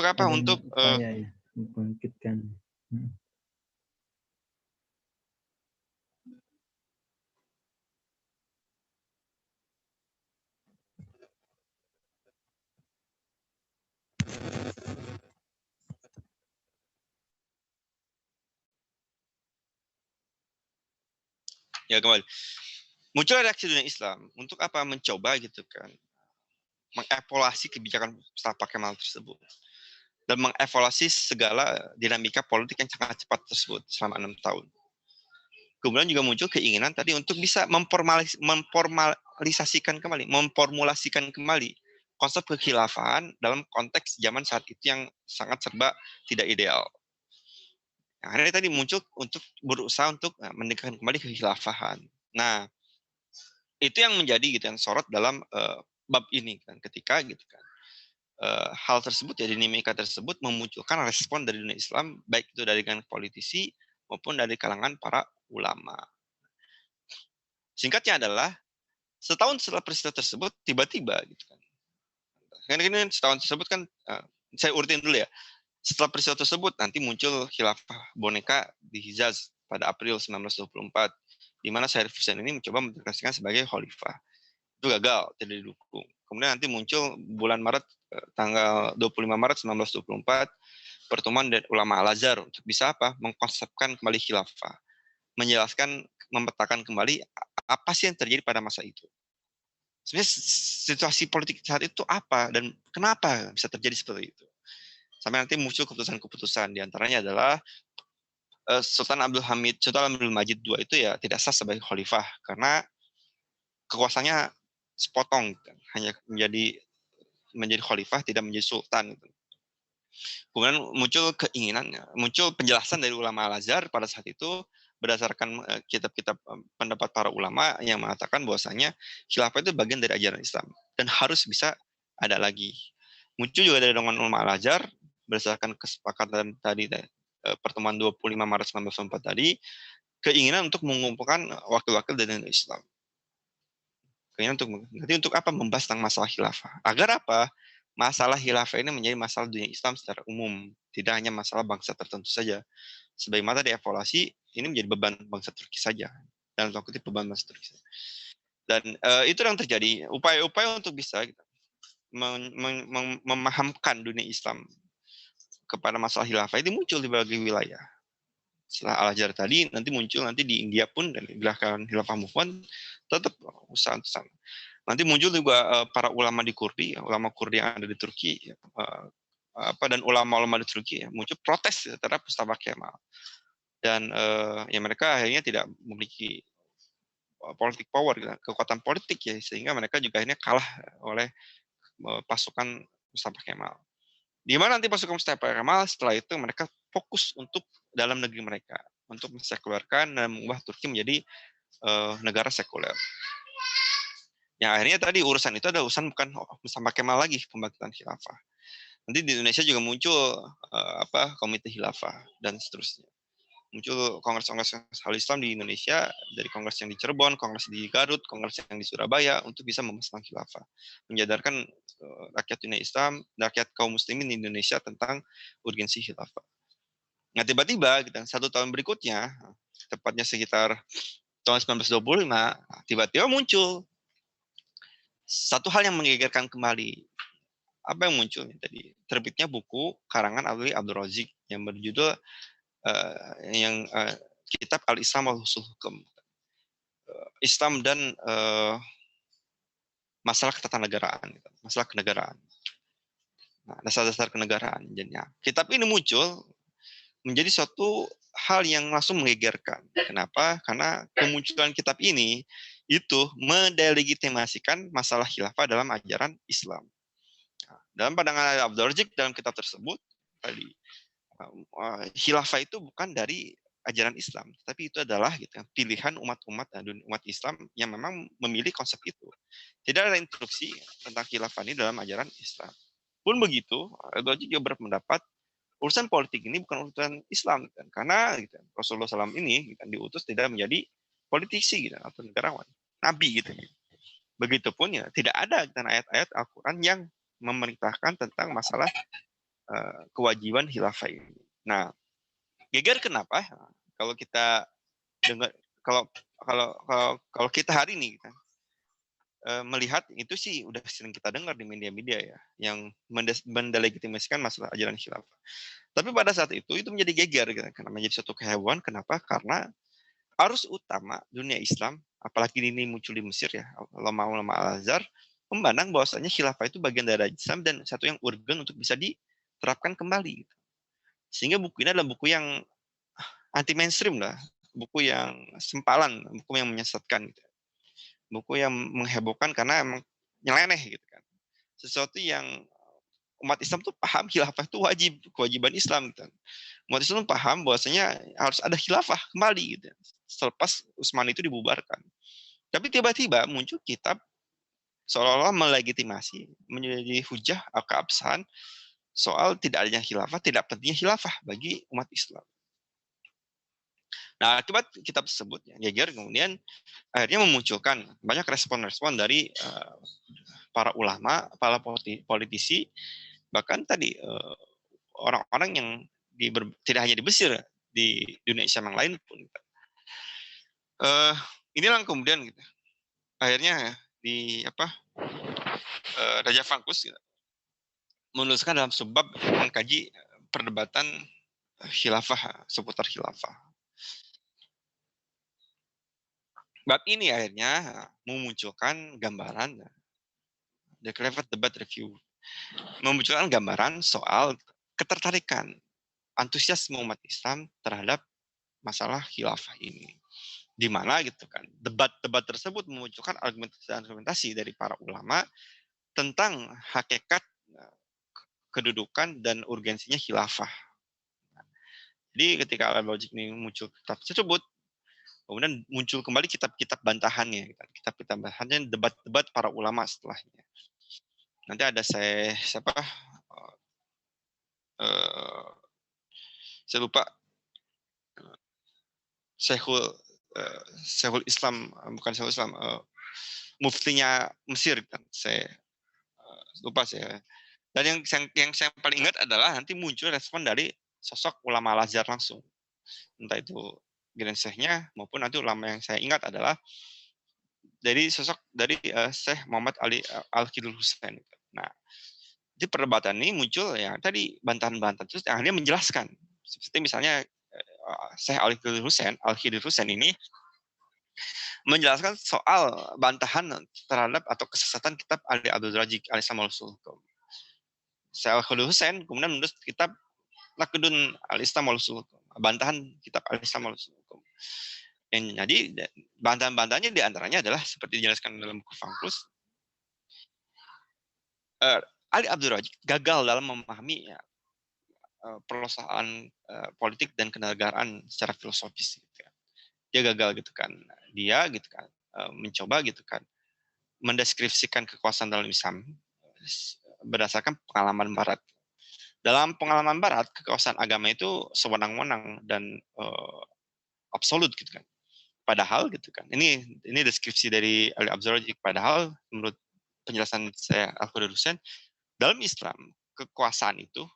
apa? Untuk membangkitkan. Ya kembali. Muncul reaksi dunia Islam untuk apa? Mencoba gitu kan, mengevaluasi kebijakan Mustafa Kemal tersebut dan mengevaluasi segala dinamika politik yang sangat cepat tersebut selama 6 tahun. Kemudian juga muncul keinginan tadi untuk bisa memformulasikan kembali konsep kekhilafahan dalam konteks zaman saat itu yang sangat serba tidak ideal. Nah, akhirnya tadi muncul untuk berusaha untuk mendekatkan kembali kekhilafahan. Nah, itu yang menjadi gitu yang sorot dalam bab ini kan, ketika gitu kan hal tersebut ya, dinamika tersebut memunculkan respon dari dunia Islam, baik itu dari kalangan politisi maupun dari kalangan para ulama. Singkatnya adalah setahun setelah peristiwa tersebut tiba-tiba gitu kan. Ini setahun tersebut kan saya urutin dulu ya. Setelah peristiwa tersebut nanti muncul khilafah boneka di Hijaz pada April 1924, di mana Syarif Hussein ini mencoba mendeklarasikan sebagai khalifah. Itu gagal, tidak didukung. Kemudian nanti muncul bulan Maret, tanggal 25 Maret 1924, pertemuan ulama Al-Azhar untuk bisa apa? Mengkonsepkan kembali khilafah. Menjelaskan, memetakan kembali apa sih yang terjadi pada masa itu. Sebenarnya situasi politik saat itu apa dan kenapa bisa terjadi seperti itu. Sampai nanti muncul keputusan-keputusan, diantaranya adalah Sultan Abdul Majid II itu ya tidak sah sebagai khalifah karena kekuasaannya sepotong, gitu. Hanya menjadi khalifah, tidak menjadi sultan. Gitu. Kemudian muncul penjelasan dari ulama Al-Azhar pada saat itu berdasarkan kitab-kitab pendapat para ulama yang mengatakan bahwasanya khilafah itu bagian dari ajaran Islam dan harus bisa ada lagi. Muncul juga dari dongan ulama Al-Azhar berdasarkan kesepakatan tadi pertemuan 25 Maret 1994 tadi, keinginan untuk mengumpulkan wakil-wakil dari Islam. Untuk apa? Membahas tentang masalah khilafah. Agar apa? Masalah khilafah ini menjadi masalah dunia Islam secara umum, tidak hanya masalah bangsa tertentu saja. Sebagaimana dievaluasi, ini menjadi beban bangsa Turki saja, dan beban bangsa Turki saja. Dan itu yang terjadi. Upaya-upaya untuk bisa memahamkan dunia Islam kepada masalah khilafah ini muncul di berbagai wilayah. Setelah Al-Azhar tadi, nanti muncul di India pun, dan gerakan khilafah movement tetap usaha sama. Nanti muncul juga para ulama di Kurdi, ulama Kurdi yang ada di Turki, dan ulama-ulama di Turki muncul protes terhadap Mustafa Kemal. Dan ya mereka akhirnya tidak memiliki politik power, kekuatan politik ya, sehingga mereka juga akhirnya kalah oleh pasukan Mustafa Kemal. Di mana nanti pasukan Mustafa Kemal setelah itu mereka fokus untuk dalam negeri mereka, untuk mensekulerkan dan mengubah Turki menjadi negara sekuler. Yang akhirnya tadi urusan itu ada urusan bukan Mustafa Kemal lagi, pembangkitan khilafah. Nanti di Indonesia juga muncul komite khilafah dan seterusnya. muncul kongres-kongres Islam di Indonesia, dari kongres yang di Cirebon, kongres di Garut, kongres yang di Surabaya untuk bisa memasang khilafah, menyadarkan rakyat dunia Islam, rakyat kaum muslimin di Indonesia tentang urgensi khilafah. Nah tiba-tiba gitu, 1 tahun berikutnya, tepatnya sekitar tahun 1925, tiba-tiba muncul satu hal yang menggegerkan kembali. Apa yang muncul tadi? Terbitnya buku karangan Ali Abdul Razik yang berjudul Kitab Al-Islam wal Usul Hukum. Islam dan masalah ketatanegaraan, masalah kenegaraan. Nah, dasar-dasar kenegaraan. Kitab ini muncul menjadi suatu hal yang langsung menggegerkan. Kenapa? Karena kemunculan kitab ini itu mendelegitimasikan masalah khilafah dalam ajaran Islam. Nah, dalam pandangan Abdul Razik dalam kitab tersebut tadi khilafah itu bukan dari ajaran Islam, tapi itu adalah gitu, pilihan umat Islam yang memang memilih konsep itu. Tidak ada instruksi tentang khilafah ini dalam ajaran Islam. Pun begitu, Abdul Razik juga berpendapat urusan politik ini bukan urusan Islam, kan? Karena gitu, Rasulullah SAW ini gitu, diutus tidak menjadi politisi gitu, atau negarawan, nabi gitu. Begitupun ya tidak ada ayat-ayat Al-Quran yang memerintahkan tentang masalah kewajiban khilafah ini. Nah, geger kenapa? Kalau kita dengar, kalau kita hari ini kita melihat itu sih udah sering kita dengar di media-media ya, yang mendelegitimasikan masalah ajaran khilafah. Tapi pada saat itu menjadi geger gitu, karena menjadi suatu kehebohan. Kenapa? Karena arus utama dunia Islam, apalagi ini muncul di Mesir ya, ulama-ulama Al-Azhar memandang bahwasanya khilafah itu bagian dari Islam dan satu yang urgen untuk bisa diterapkan kembali. Gitu. Sehingga buku ini adalah buku yang anti mainstream lah, buku yang sempalan, buku yang menyesatkan, gitu. Buku yang menghebohkan karena emang nyeleneh gitu kan. Sesuatu yang umat Islam tuh paham khilafah itu kewajiban Islam gitu. Umat Islam paham bahwasanya harus ada khilafah kembali gitu. Selepas Utsman itu dibubarkan. Tapi tiba-tiba muncul kitab seolah-olah melegitimasi, menjadi hujah keabsahan soal tidak adanya khilafah, tidak pentingnya khilafah bagi umat Islam. Nah, akibat kitab tersebut, ya, geger kemudian akhirnya memunculkan banyak respon-respon dari para ulama, para politisi, bahkan tadi orang-orang yang tidak hanya di Mesir, di dunia Islam yang lain pun. Inilah kemudian gitu, akhirnya di Raja Fangkus gitu, menuliskan dalam sebab mengkaji perdebatan khilafah, seputar khilafah. Bab ini akhirnya memunculkan gambaran The Clever Debat Review, memunculkan gambaran soal ketertarikan antusiasme umat Islam terhadap masalah khilafah ini. Di mana gitu kan, debat-debat tersebut memunculkan argumentasi dari para ulama tentang hakikat kedudukan dan urgensinya khilafah. Jadi ketika Al-Logik ini muncul kitab tersebut, kemudian muncul kembali kitab-kitab bantahannya, kitab-kitab bantahannya, debat-debat para ulama setelahnya. Nanti ada saya lupa, Syekhul Islam, bukan Syekhul Islam, muftinya Mesir kan, saya lupa saya. Dan yang saya paling ingat adalah nanti muncul respon dari sosok ulama Al-Azhar langsung, entah itu Grand Syekh-nya maupun nanti ulama yang saya ingat adalah dari sosok dari Syekh Muhammad Ali Al-Qidul Husain. Nah, di perdebatan ini muncul ya tadi bantahan-bantahan terus yang akhirnya menjelaskan, seperti misalnya Syekh Al-Qidul Husain ini menjelaskan soal bantahan terhadap atau kesesatan kitab Ali Abdul Razik Al-Islam wal-Usul Hukum. Syekh Al-Qidul Husain kemudian menulis kitab Laqdun Al-Islam wal-Usul Hukum, bantahan kitab Al-Islam wal-Usul Hukum. Yang jadi bantahan-bantahannya diantaranya adalah seperti dijelaskan dalam buku Fangkus, Ali Abdul Razik gagal dalam memahami ya, persoalan politik dan kenegaraan secara filosofis. Gitu kan. Dia gagal gitu kan. Dia gitu kan mencoba gitu kan mendeskripsikan kekuasaan dalam Islam berdasarkan pengalaman Barat. dalam pengalaman Barat, kekuasaan agama itu sewenang-wenang dan absolut gitu kan. Padahal gitu kan, ini deskripsi dari Ali Abdul Razik. Padahal menurut penjelasan saya Al-Qadar Hussein, dalam Islam kekuasaan itu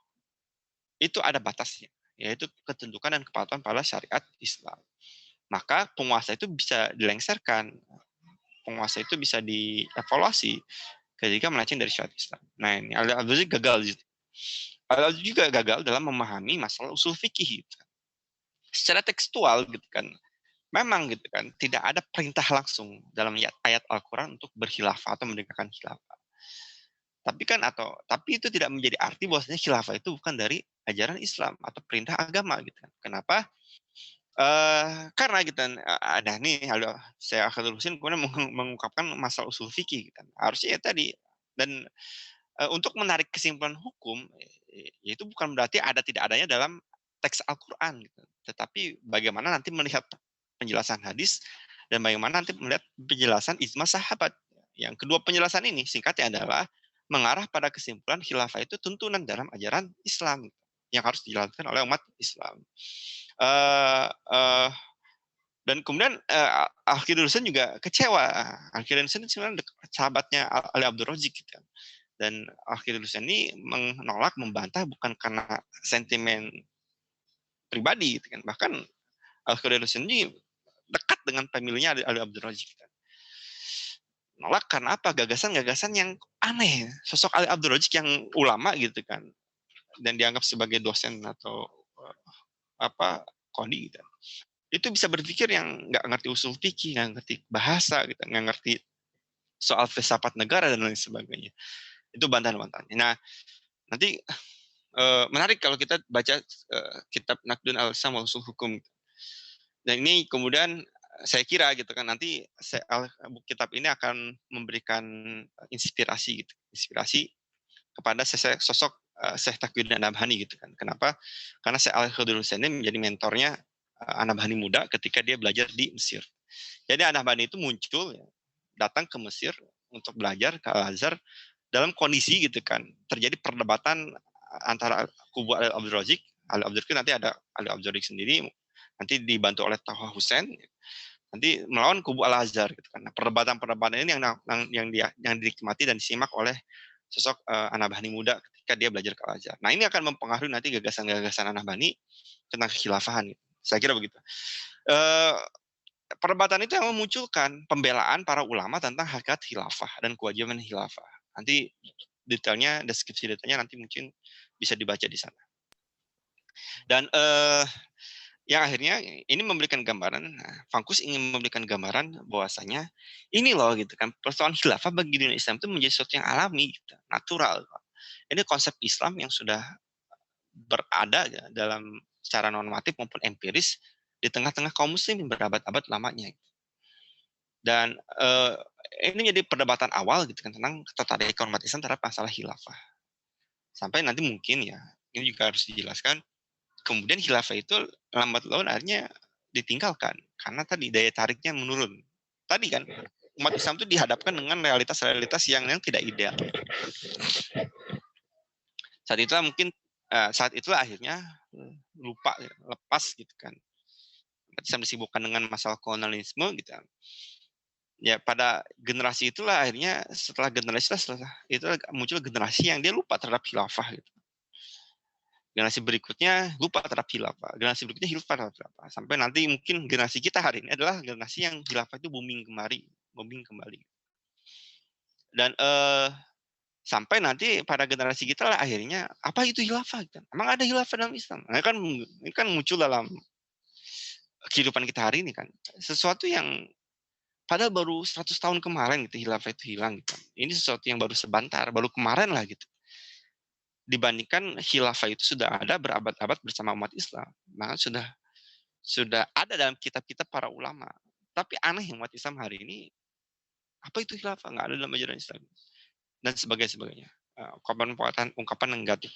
ada batasnya, yaitu ketentukan dan kepatuhan pada syariat Islam. Maka penguasa itu bisa dilengsarkan, penguasa itu bisa dievaluasi ketika melenceng dari syariat Islam. Nah ini Ali Abdul Razik gagal. Ali Abdul juga gagal dalam memahami masalah usul fikih gitu. Secara tekstual gitu kan, memang gitu kan, tidak ada perintah langsung dalam ayat Al-Quran untuk berkhilafah atau mendirikan khilafah. Tapi itu tidak menjadi arti bahwasanya khilafah itu bukan dari ajaran Islam atau perintah agama gitu kan. Kenapa? Karena gitu kan, ada nih saya akan terusin kemudian mengungkapkan masalah usul fikih gitu kan. Harusnya ya tadi, dan untuk menarik kesimpulan hukum, itu bukan berarti ada tidak adanya dalam teks Al-Quran gitu. Tetapi bagaimana nanti melihat penjelasan hadis dan bagaimana nanti melihat penjelasan ijma sahabat. Yang kedua penjelasan ini singkatnya adalah mengarah pada kesimpulan khilafah itu tuntunan dalam ajaran Islam yang harus dijalankan oleh umat Islam. Dan kemudian Al-Qadar Hussein juga kecewa. Al-Qadar Hussein sebenarnya sahabatnya Ali Abdul Razik gitu kan. Dan Al-Qadar Hussein ini menolak, membantah bukan karena sentimen pribadi gitu kan. Bahkan Al-Qadar Hussein ini dekat dengan pemilihnya Ali Abdul Razik gitu kan. Nolak karena apa? Gagasan-gagasan yang aneh. Sosok Ali Abdul Razik yang ulama gitu kan, dan dianggap sebagai dosen atau kodi gitu. Itu bisa berpikir yang nggak ngerti usul fikih, nggak ngerti bahasa, gitu, nggak ngerti soal filsafat negara dan lain sebagainya. Itu bantahan-bantahannya. Nah, nanti menarik kalau kita baca kitab Naqdun al-Sam wal Usul Hukum. Dan ini kemudian saya kira gitu kan, nanti kitab ini akan memberikan inspirasi gitu, inspirasi kepada sosok Syekh Taqiyuddin An-Nabhani gitu kan. Kenapa? Karena Syekh Al-Qadar Hussein ini menjadi mentornya An-Nabhani muda ketika dia belajar di Mesir. Jadi An-Nabhani itu muncul ya, datang ke Mesir untuk belajar ke Al-Azhar dalam kondisi gitu kan, terjadi perdebatan antara kubu Ali Abdul Razik, Ali Abdul Razik nanti ada Ali Abdul Razik sendiri, nanti dibantu oleh Taha Hussein, nanti melawan kubu Al-Azhar gitu kan. Nah, perdebatan-perdebatan ini yang dinikmati dan disimak oleh sosok An-Nabhani muda ketika dia belajar ke Al-Azhar. Nah, ini akan mempengaruhi nanti gagasan-gagasan An-Nabhani tentang kekhilafahan. Saya kira begitu. Perdebatan itu yang memunculkan pembelaan para ulama tentang hakikat khilafah dan kewajiban khilafah. Nanti detailnya, deskripsi detailnya nanti mungkin bisa dibaca di sana. Dan yang akhirnya ini memberikan gambaran, Fangkus ingin memberikan gambaran bahwasanya ini loh gitu kan, persoalan khilafah bagi dunia Islam itu menjadi sesuatu yang alami, gitu, natural. Ini konsep Islam yang sudah berada ya, dalam secara normatif maupun empiris di tengah-tengah kaum muslim berabad-abad lamanya. Dan ini jadi perdebatan awal gitu kan tentang ketertarikan umat Islam terhadap masalah khilafah. Sampai nanti mungkin ya, ini juga harus dijelaskan, kemudian khilafah itu lambat laun akhirnya ditinggalkan karena tadi daya tariknya menurun. Tadi kan umat Islam itu dihadapkan dengan realitas-realitas yang tidak ideal. Saat itulah akhirnya lupa, lepas gitu kan. Umat Islam disibukkan dengan masalah kolonialisme gitu. Ya pada generasi itulah akhirnya setelah itu muncul generasi yang dia lupa terhadap khilafah gitu. Generasi berikutnya lupa terhadap khilafah, generasi berikutnya lupa terhadap khilafah. Sampai nanti mungkin generasi kita hari ini adalah generasi yang khilafah itu booming kembali. Dan sampai nanti pada generasi kita lah akhirnya apa itu khilafah? Emang ada khilafah dalam Islam? Nah, ini kan muncul dalam kehidupan kita hari ini kan. Sesuatu yang padahal baru 100 tahun kemarin gitu khilafah itu hilang gitu. Ini sesuatu yang baru sebentar, baru kemarin lah gitu. Dibandingkan khilafah itu sudah ada berabad-abad bersama umat Islam. Maka sudah ada dalam kitab-kitab para ulama. Tapi aneh umat Islam hari ini, apa itu khilafah? Nggak ada dalam ajaran Islam. Dan sebagainya. Ungkapan negatif.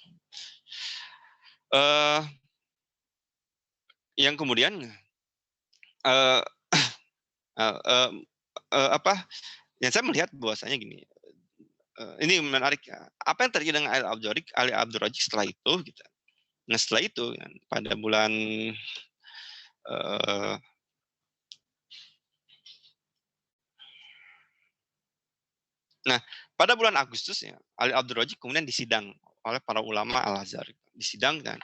Yang kemudian yang saya melihat bahwasanya gini, ini menarik ya. Apa yang terjadi dengan Ali Abdul Razik setelah itu gitu. Nah, setelah itu pada bulan pada bulan Agustus ya, Ali Abdul Razik kemudian disidang oleh para ulama Al-Azhar. Disidang dan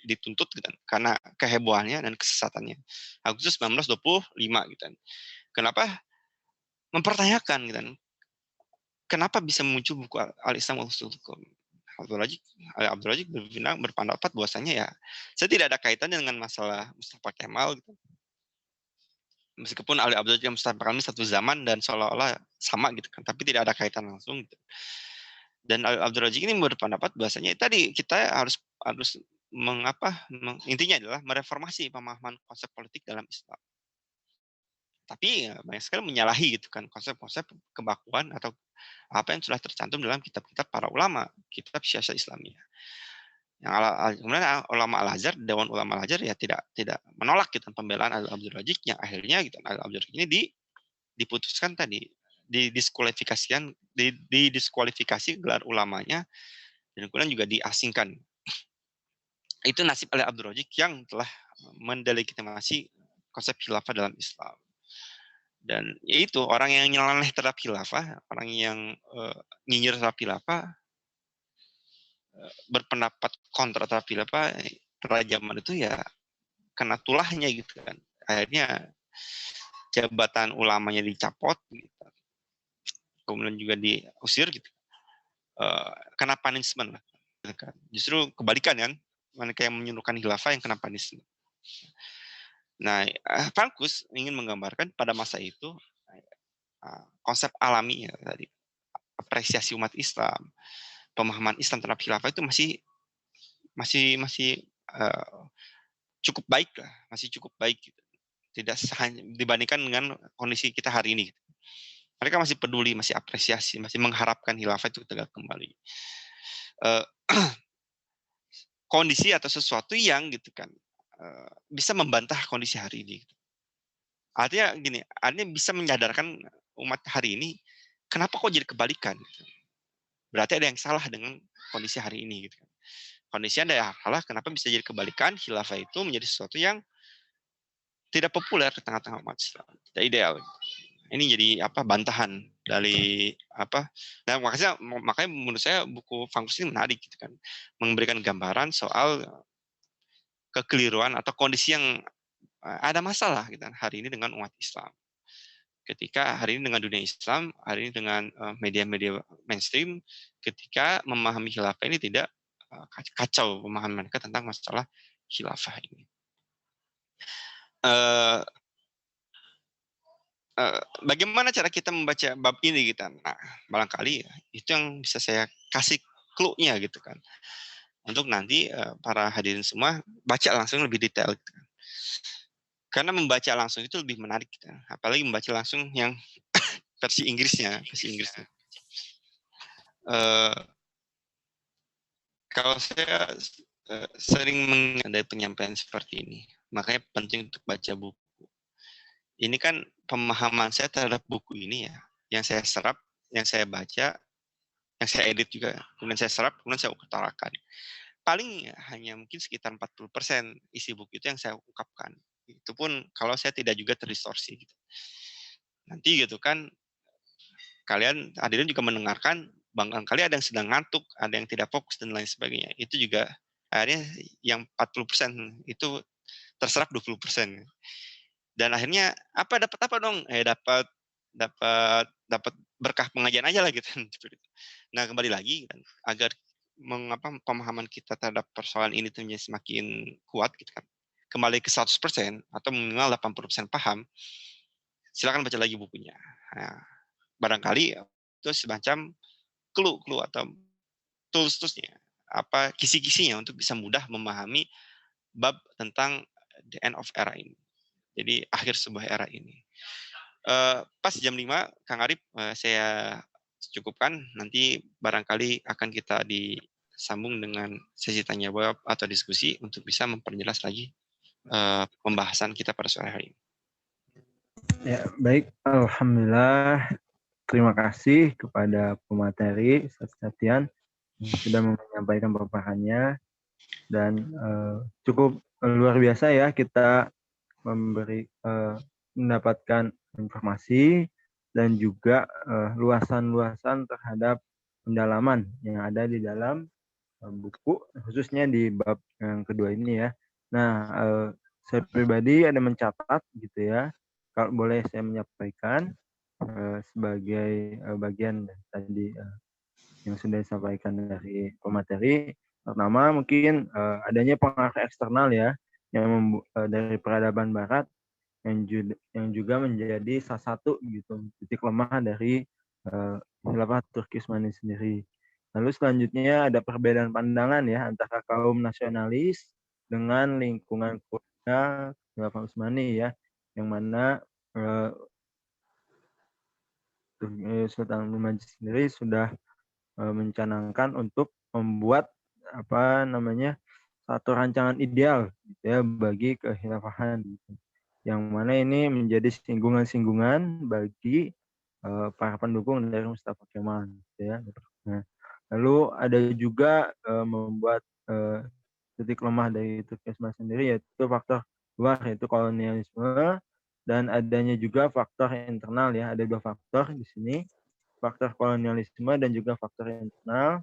dituntut gitu, karena kehebohannya dan kesesatannya. Agustus 1925 gitu. Kenapa? Mempertanyakan gitu. Kenapa bisa muncul buku Al-Islam wal-Usul Hukum? Ali Abdul Razik berpendapat bahwasanya ya saya tidak ada kaitannya dengan masalah Mustafa Kemal gitu. Meskipun Ali Abdul Razik dan Mustafa Kemal satu zaman dan seolah-olah sama gitu kan, tapi tidak ada kaitan langsung gitu. Dan Ali Abdul Razik ini berpendapat bahwasanya tadi kita harus intinya adalah mereformasi pemahaman konsep politik dalam Islam. Tapi ya, banyak sekali menyalahi gitu kan konsep-konsep kebakuan atau apa yang sudah tercantum dalam kitab-kitab para ulama, kitab Syiasat Islamiyah. Yang kemudian ulama Al-Azhar, Dewan Ulama Al-Azhar ya tidak menolak gitu pembelaan Ali Abdul Razik, yang akhirnya gitu Ali Abdul Razik ini diputuskan tadi didiskualifikasi gelar ulamanya, dan kemudian juga diasingkan. Itu nasib Ali Abdul Razik yang telah mendelegitimasi konsep khilafah dalam Islam. Dan yaitu orang yang nyeleneh terhadap khilafah, orang yang nyinyir terhadap khilafah, berpendapat kontra terhadap khilafah pada zaman itu ya kena tulahnya gitu kan. Akhirnya jabatan ulamanya dicapot gitu. Kemudian juga diusir gitu. Kena punishment lah. Gitu kan. Justru kebalikan kan, mereka yang menyuruhkan khilafah yang kena punishment. Nah, Frankus ingin menggambarkan pada masa itu konsep alami ya tadi, apresiasi umat Islam, pemahaman Islam terhadap khilafah itu masih cukup baik lah, masih cukup baik gitu. Tidak hanya dibandingkan dengan kondisi kita hari ini. Gitu. Mereka masih peduli, masih apresiasi, masih mengharapkan khilafah itu tegak kembali. Kondisi atau sesuatu yang gitu kan bisa membantah kondisi hari ini. Gitu. Artinya bisa menyadarkan umat hari ini, kenapa kok jadi kebalikan? Gitu. Berarti ada yang salah dengan kondisi hari ini. Gitu. Kondisinya ada salah, kenapa bisa jadi kebalikan? Khilafah itu menjadi sesuatu yang tidak populer di tengah-tengah umat Islam, tidak ideal. Ini jadi bantahan dari Nah, makanya menurut saya buku Frankus ini menarik gitu kan, memberikan gambaran soal kekeliruan atau kondisi yang ada masalah gitu kan, hari ini dengan umat Islam. Ketika hari ini dengan dunia Islam, hari ini dengan media-media mainstream, ketika memahami khilafah ini tidak kacau pemahaman mereka tentang masalah khilafah ini. Bagaimana cara kita membaca bab ini gitu? Nah, barangkali itu yang bisa saya kasih clue-nya gitu kan. Untuk nanti para hadirin semua baca langsung lebih detail gitu kan. Karena membaca langsung itu lebih menarik gitu. Apalagi membaca langsung yang versi Inggrisnya. Kalau saya sering mengenai penyampaian seperti ini, makanya penting untuk baca buku. Ini kan pemahaman saya terhadap buku ini ya, yang saya serap, yang saya baca, yang saya edit juga, kemudian saya serap, kemudian saya utarakan. Paling hanya mungkin sekitar 40% isi buku itu yang saya ungkapkan. Itu pun kalau saya tidak juga terdistorsi. Gitu. Nanti gitu kan, kalian hadirin juga mendengarkan, barangkali ada yang sedang ngantuk, ada yang tidak fokus dan lain sebagainya. Itu juga akhirnya yang 40% itu terserap 20%. Dan akhirnya dapat apa dong? Dapat berkah pengajian aja lah gitu. Nah, kembali lagi agar pemahaman kita terhadap persoalan ini menjadi semakin kuat gitu kan. Kembali ke 100% atau minimal 80% paham, silakan baca lagi bukunya. Nah, barangkali itu semacam clue atau tools-toolsnya, kisi-kisinya untuk bisa mudah memahami bab tentang the end of era ini. Jadi akhir sebuah era ini. Pas jam 5, Kang Arif, saya cukupkan. Nanti barangkali akan kita disambung dengan sesi tanya jawab atau diskusi untuk bisa memperjelas lagi pembahasan kita pada sore hari ini. Ya, baik. Alhamdulillah. terima kasih kepada pemateri Ustaz Septian yang sudah menyampaikan paparannya, dan cukup luar biasa ya kita mendapatkan informasi dan juga luasan-luasan terhadap pendalaman yang ada di dalam buku, khususnya di bab yang kedua ini ya. Nah, saya pribadi ada mencatat gitu ya, kalau boleh saya menyampaikan sebagai bagian tadi yang sudah disampaikan dari pemateri. Pertama mungkin adanya pengaruh eksternal ya, yang dari peradaban Barat yang juga menjadi salah satu gitu titik lemah dari khilafah Turki Utsmani sendiri. Lalu selanjutnya ada perbedaan pandangan ya antara kaum nasionalis dengan lingkungan keluarga khilafah Utsmani ya, yang mana Sultan Abdul Majid sendiri sudah mencanangkan untuk membuat satu rancangan ideal gitu ya bagi kekhilafahan gitu. Yang mana ini menjadi singgungan-singgungan bagi para pendukung dari Mustafa Kemal gitu ya. Nah, lalu ada juga membuat titik lemah dari Turkisme sendiri yaitu faktor luar, yaitu kolonialisme, dan adanya juga faktor internal ya. Ada dua faktor di sini, faktor kolonialisme dan juga faktor internal,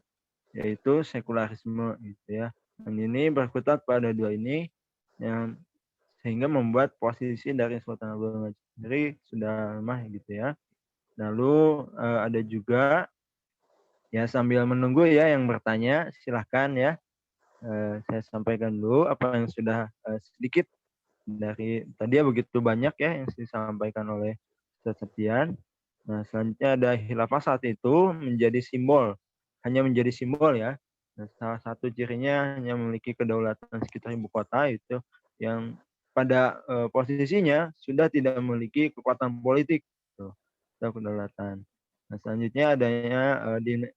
yaitu sekularisme gitu ya. Dan ini berkutat pada dua ini yang sehingga membuat posisi dari Sultan Abdul Majid sendiri sudah lemah gitu ya. Lalu ada juga ya, sambil menunggu ya yang bertanya silahkan ya, saya sampaikan dulu apa yang sudah sedikit dari tadi ya, begitu banyak ya yang disampaikan oleh Ustaz Septian. Nah, selanjutnya ada khilafah saat itu menjadi simbol, hanya menjadi simbol ya. Nah, salah satu cirinya hanya memiliki kedaulatan sekitar ibu kota itu yang pada posisinya sudah tidak memiliki kekuatan politik, tuh, kedaulatan. Nah, selanjutnya adanya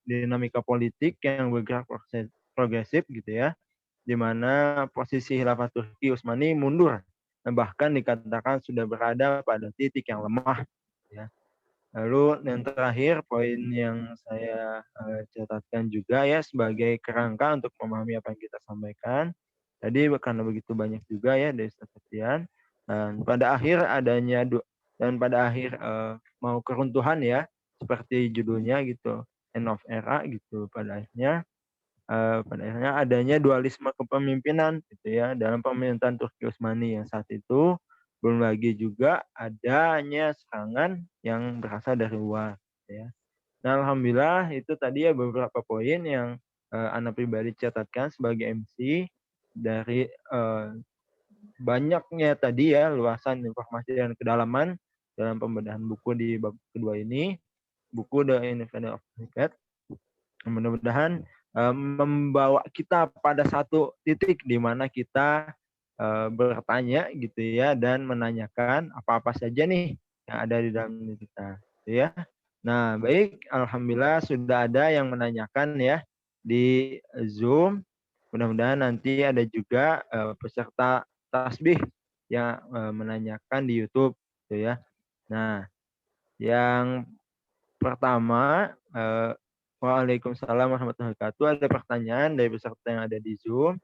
dinamika politik yang bergerak progresif gitu ya, di mana posisi khilafah Turki Utsmani mundur, bahkan dikatakan sudah berada pada titik yang lemah ya. Lalu yang terakhir, poin yang saya catatkan juga ya sebagai kerangka untuk memahami apa yang kita sampaikan tadi, karena begitu banyak juga ya dari Septian, dan pada akhir mau keruntuhan ya, seperti judulnya gitu, end of era gitu. Pada akhirnya adanya dualisme kepemimpinan gitu ya dalam pemerintahan Turki Utsmani yang saat itu, belum lagi juga adanya serangan yang berasal dari luar gitu ya. Nah, alhamdulillah itu tadi ya beberapa poin yang Ana pribadi catatkan sebagai MC dari banyaknya tadi ya luasan informasi dan kedalaman dalam pembedahan buku di bab kedua ini, buku The Independent of Cricket. Mudah-mudahan membawa kita pada satu titik di mana kita bertanya gitu ya, dan menanyakan apa-apa saja nih yang ada di dalam diri kita gitu ya. Nah, baik, alhamdulillah sudah ada yang menanyakan ya di Zoom. Mudah-mudahan nanti ada juga peserta tasbih yang menanyakan di YouTube gitu ya. Nah, yang pertama, Waalaikumsalam warahmatullahi wabarakatuh. Ada pertanyaan dari peserta yang ada di Zoom.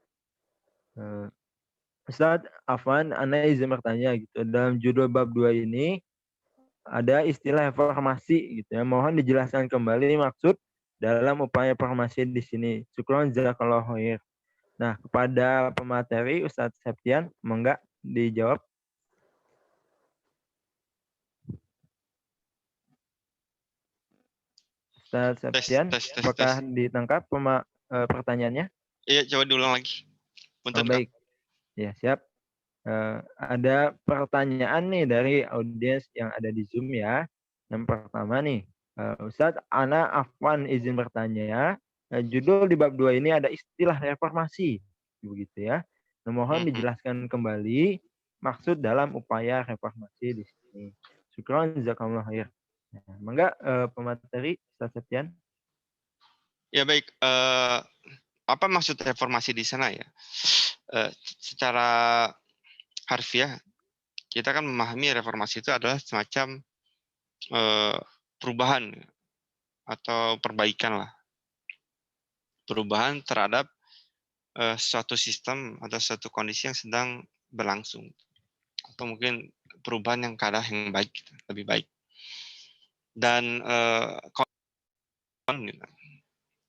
Ustadz Afwan, Ana izin bertanya gitu. Dalam judul bab 2 ini ada istilah reformasi gitu ya. Mohon dijelaskan kembali maksud dalam upaya reformasi di sini. Syukron jazakallahu khair. Nah, kepada pemateri Ustadz Septian, monggo dijawab. Ustadz Septian, apakah ditangkap pertanyaannya? Iya, coba diulang lagi. Oh, baik. Ya, siap. Ada pertanyaan nih dari audiens yang ada di Zoom ya. Yang pertama nih, Ustadz Ana Afwan izin bertanya, judul di bab 2 ini ada istilah reformasi, begitu ya. Nah, mohon dijelaskan kembali maksud dalam upaya reformasi di sini. Syukron jazakallahu khair. Nah, mangga pemateri Ustadz Septian. Ya baik, apa maksud reformasi di sana ya? Secara harfiah kita kan memahami reformasi itu adalah semacam perubahan atau perbaikan lah. Perubahan terhadap suatu sistem atau suatu kondisi yang sedang berlangsung. Atau mungkin perubahan yang keadaan yang baik, lebih baik. Dan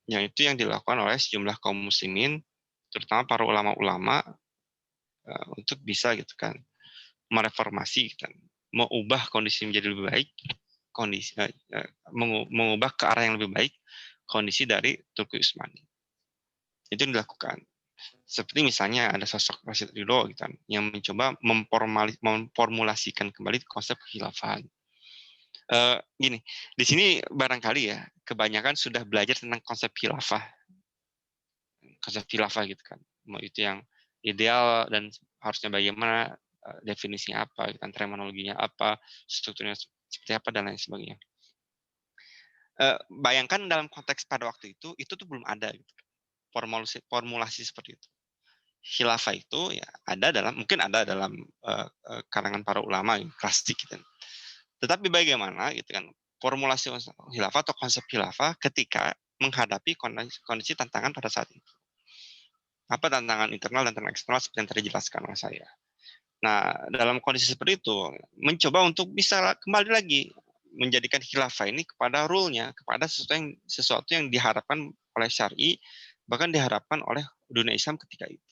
yang itu yang dilakukan oleh sejumlah kaum muslimin, terutama para ulama-ulama untuk bisa gitu kan mereformasi gitu kan, mengubah kondisi menjadi lebih baik, kondisi mengubah ke arah yang lebih baik kondisi dari Turki Utsmani. Itu dilakukan. Seperti misalnya ada sosok Rashid Ridho gitu kan, yang mencoba memformulasikan kembali konsep kekhilafahan. Gini, di sini barangkali ya kebanyakan sudah belajar tentang konsep khilafah gitu kan, mau itu yang ideal dan harusnya bagaimana, definisinya apa, gitu kan, terminologinya apa, strukturnya seperti apa dan lain sebagainya. Bayangkan dalam konteks pada waktu itu tuh belum ada gitu, formulasi seperti itu. Khilafah itu ya mungkin ada dalam kalangan para ulama yang klasik gitu. Tetapi bagaimana gitu kan formulasi khilafah atau konsep khilafah ketika menghadapi kondisi tantangan pada saat itu. Apa tantangan internal dan tantangan eksternal seperti yang tadi dijelaskan oleh saya. Nah, dalam kondisi seperti itu, mencoba untuk bisa kembali lagi menjadikan khilafah ini kepada rule-nya, kepada sesuatu yang diharapkan oleh syar'i, bahkan diharapkan oleh dunia Islam ketika itu.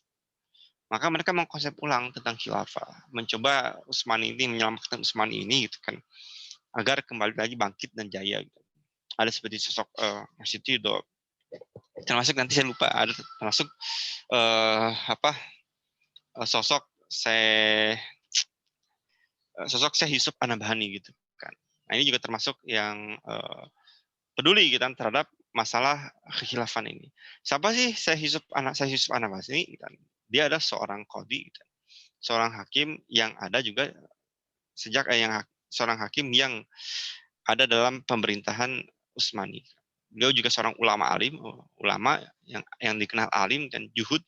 Maka mereka mengkonsep ulang tentang khilafah, mencoba Utsmani ini, menyelamatkan Utsmani ini gitu kan, agar kembali lagi bangkit dan jaya. Gitu. Ada seperti sosok Rashid Ridho, termasuk nanti saya lupa, ada termasuk sosok Syekh Yusuf An-Nabhani gitu kan. Nah, ini juga termasuk yang peduli gitu kan terhadap masalah kekhilafan ini. Siapa sih Syekh Yusuf An-Nabhani? Gitu kan. Dia adalah seorang qadhi, gitu. Seorang hakim yang ada juga seorang hakim yang ada dalam pemerintahan Utsmani. Beliau juga seorang ulama yang dikenal alim dan juhud,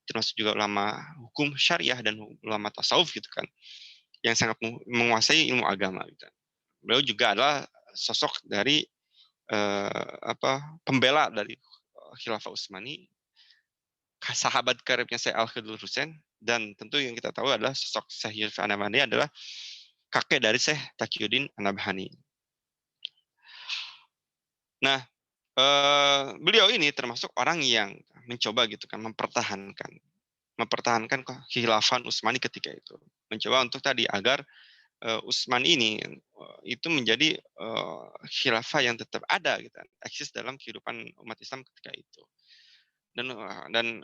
termasuk juga ulama hukum syariah dan ulama tasawuf gitu kan, yang sangat menguasai ilmu agama. Gitu. Beliau juga adalah sosok dari pembela dari Khilafah Utsmani, sahabat karibnya Syekh Al-Khidr Husain, dan tentu yang kita tahu adalah sosok Syekh Yusuf An-Nabhani adalah kakek dari Syekh Taqiyuddin An-Nabhani. Nah, beliau ini termasuk orang yang mencoba gitu kan mempertahankan kekhilafan Utsmani ketika itu. Mencoba untuk tadi agar Utsmani ini itu menjadi khilafah yang tetap ada gitu, eksis dalam kehidupan umat Islam ketika itu. Dan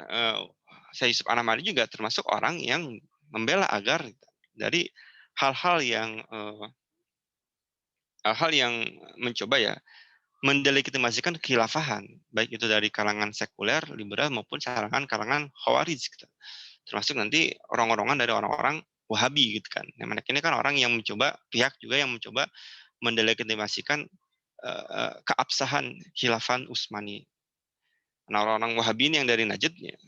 Syekh Yusuf An-Nabhani juga termasuk orang yang membela agar dari hal-hal yang mencoba ya mendelegitimasikan kekhilafahan, baik itu dari kalangan sekuler, liberal maupun kalangan Khawarij gitu. Termasuk nanti orang-orangan dari orang-orang Wahabi gitu kan. Nah, mereka ini kan orang yang pihak juga yang mencoba mendelegitimasikan keabsahan khilafan Utsmani. Nah, orang-orang Wahabi ini yang dari Najd ya,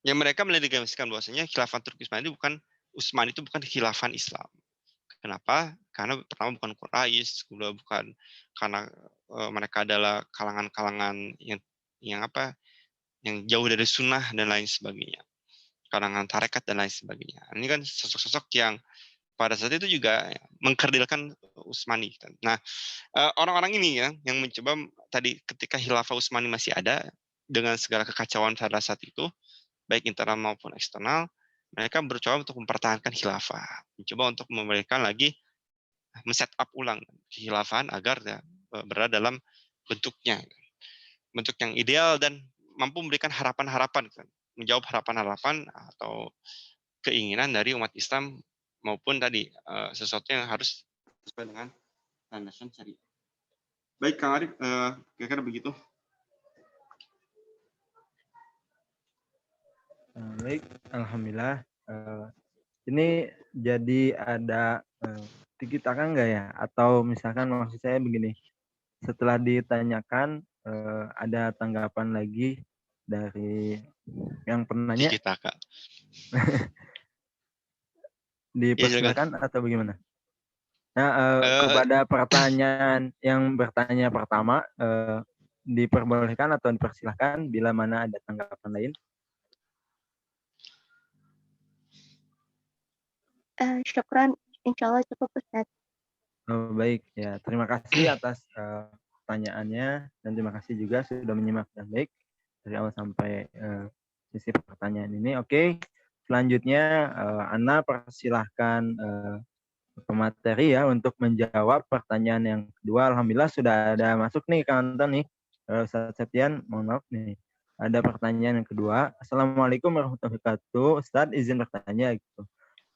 yang mereka mendeklarasikan bahwasanya khilafah Turki Utsmani itu bukan khilafah Islam. Kenapa? Karena pertama bukan Quraisy, kedua bukan karena mereka adalah kalangan-kalangan yang jauh dari sunnah dan lain sebagainya, kalangan tarekat dan lain sebagainya. Ini kan sosok-sosok yang pada saat itu juga mengkerdilkan Utsmani. Nah, orang-orang ini ya yang mencoba tadi ketika khilafah Utsmani masih ada dengan segala kekacauan pada saat itu, baik internal maupun eksternal, mereka berusaha untuk mempertahankan khilafah, mencoba untuk memberikan lagi men-set up ulang kekhilafahan agar ya, berada dalam bentuk yang ideal dan mampu memberikan harapan-harapan, menjawab harapan-harapan atau keinginan dari umat Islam maupun tadi sesuatu yang harus sesuai dengan landasan syariat. Baik Kang Arif, kira-kira begitu. Baik, alhamdulillah. Ini jadi ada kan nggak ya? Atau misalkan maksud saya begini, setelah ditanyakan ada tanggapan lagi dari yang penanya, Tiki taka. Ya silakan. dipersilakan atau bagaimana? Nah, Eh, kepada pertanyaan yang bertanya pertama, diperbolehkan atau dipersilahkan bila mana ada tanggapan lain. Syukran, insya Allah cukup Ustaz. Oh, baik, ya terima kasih atas pertanyaannya dan terima kasih juga sudah menyimak dengan baik dari awal sampai sisi pertanyaan ini. Oke, selanjutnya Ana persilahkan pemateri ya untuk menjawab pertanyaan yang kedua. Alhamdulillah sudah ada masuk nih Kang Anton nih. Ustaz Septian, mohon maaf nih. Ada pertanyaan yang kedua. Assalamualaikum warahmatullahi wabarakatuh. Ustaz izin bertanya gitu.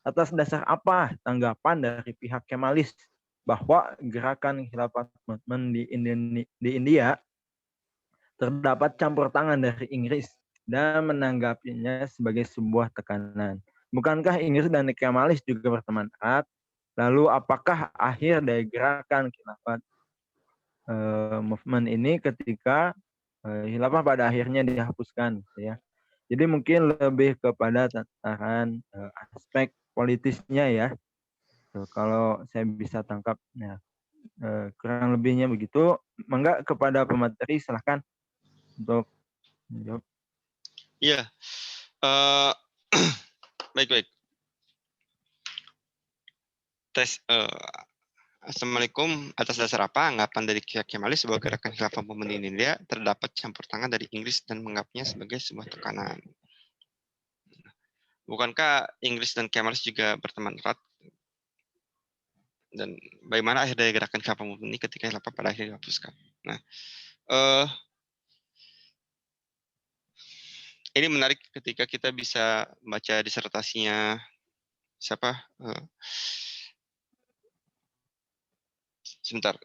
Atas dasar apa tanggapan dari pihak Kemalis bahwa gerakan khilafat movement di India terdapat campur tangan dari Inggris dan menanggapinya sebagai sebuah tekanan? Bukankah Inggris dan Kemalis juga berteman erat? Lalu apakah akhir dari gerakan khilafat movement ini ketika khilafah pada akhirnya dihapuskan, gitu ya? Jadi mungkin lebih kepada tataran aspek politisnya ya. Kalau saya bisa tangkap, ya, kurang lebihnya begitu. Mangga kepada pemateri silahkan untuk menjawab. Iya. Eh, baik. Assalamualaikum. Atas dasar apa anggapan dari pihak Kemalis bahwa gerakan khilafah movement di India terdapat campur tangan dari Inggris dan menganggapnya sebagai sebuah tekanan? Bukankah Inggris dan Kemalis juga berteman erat? Dan bagaimana akhir dari gerakan khilafah movement ini ketika khilafah pada akhirnya dihapuskan? Nah, ini menarik ketika kita bisa baca disertasinya siapa? Sebentar.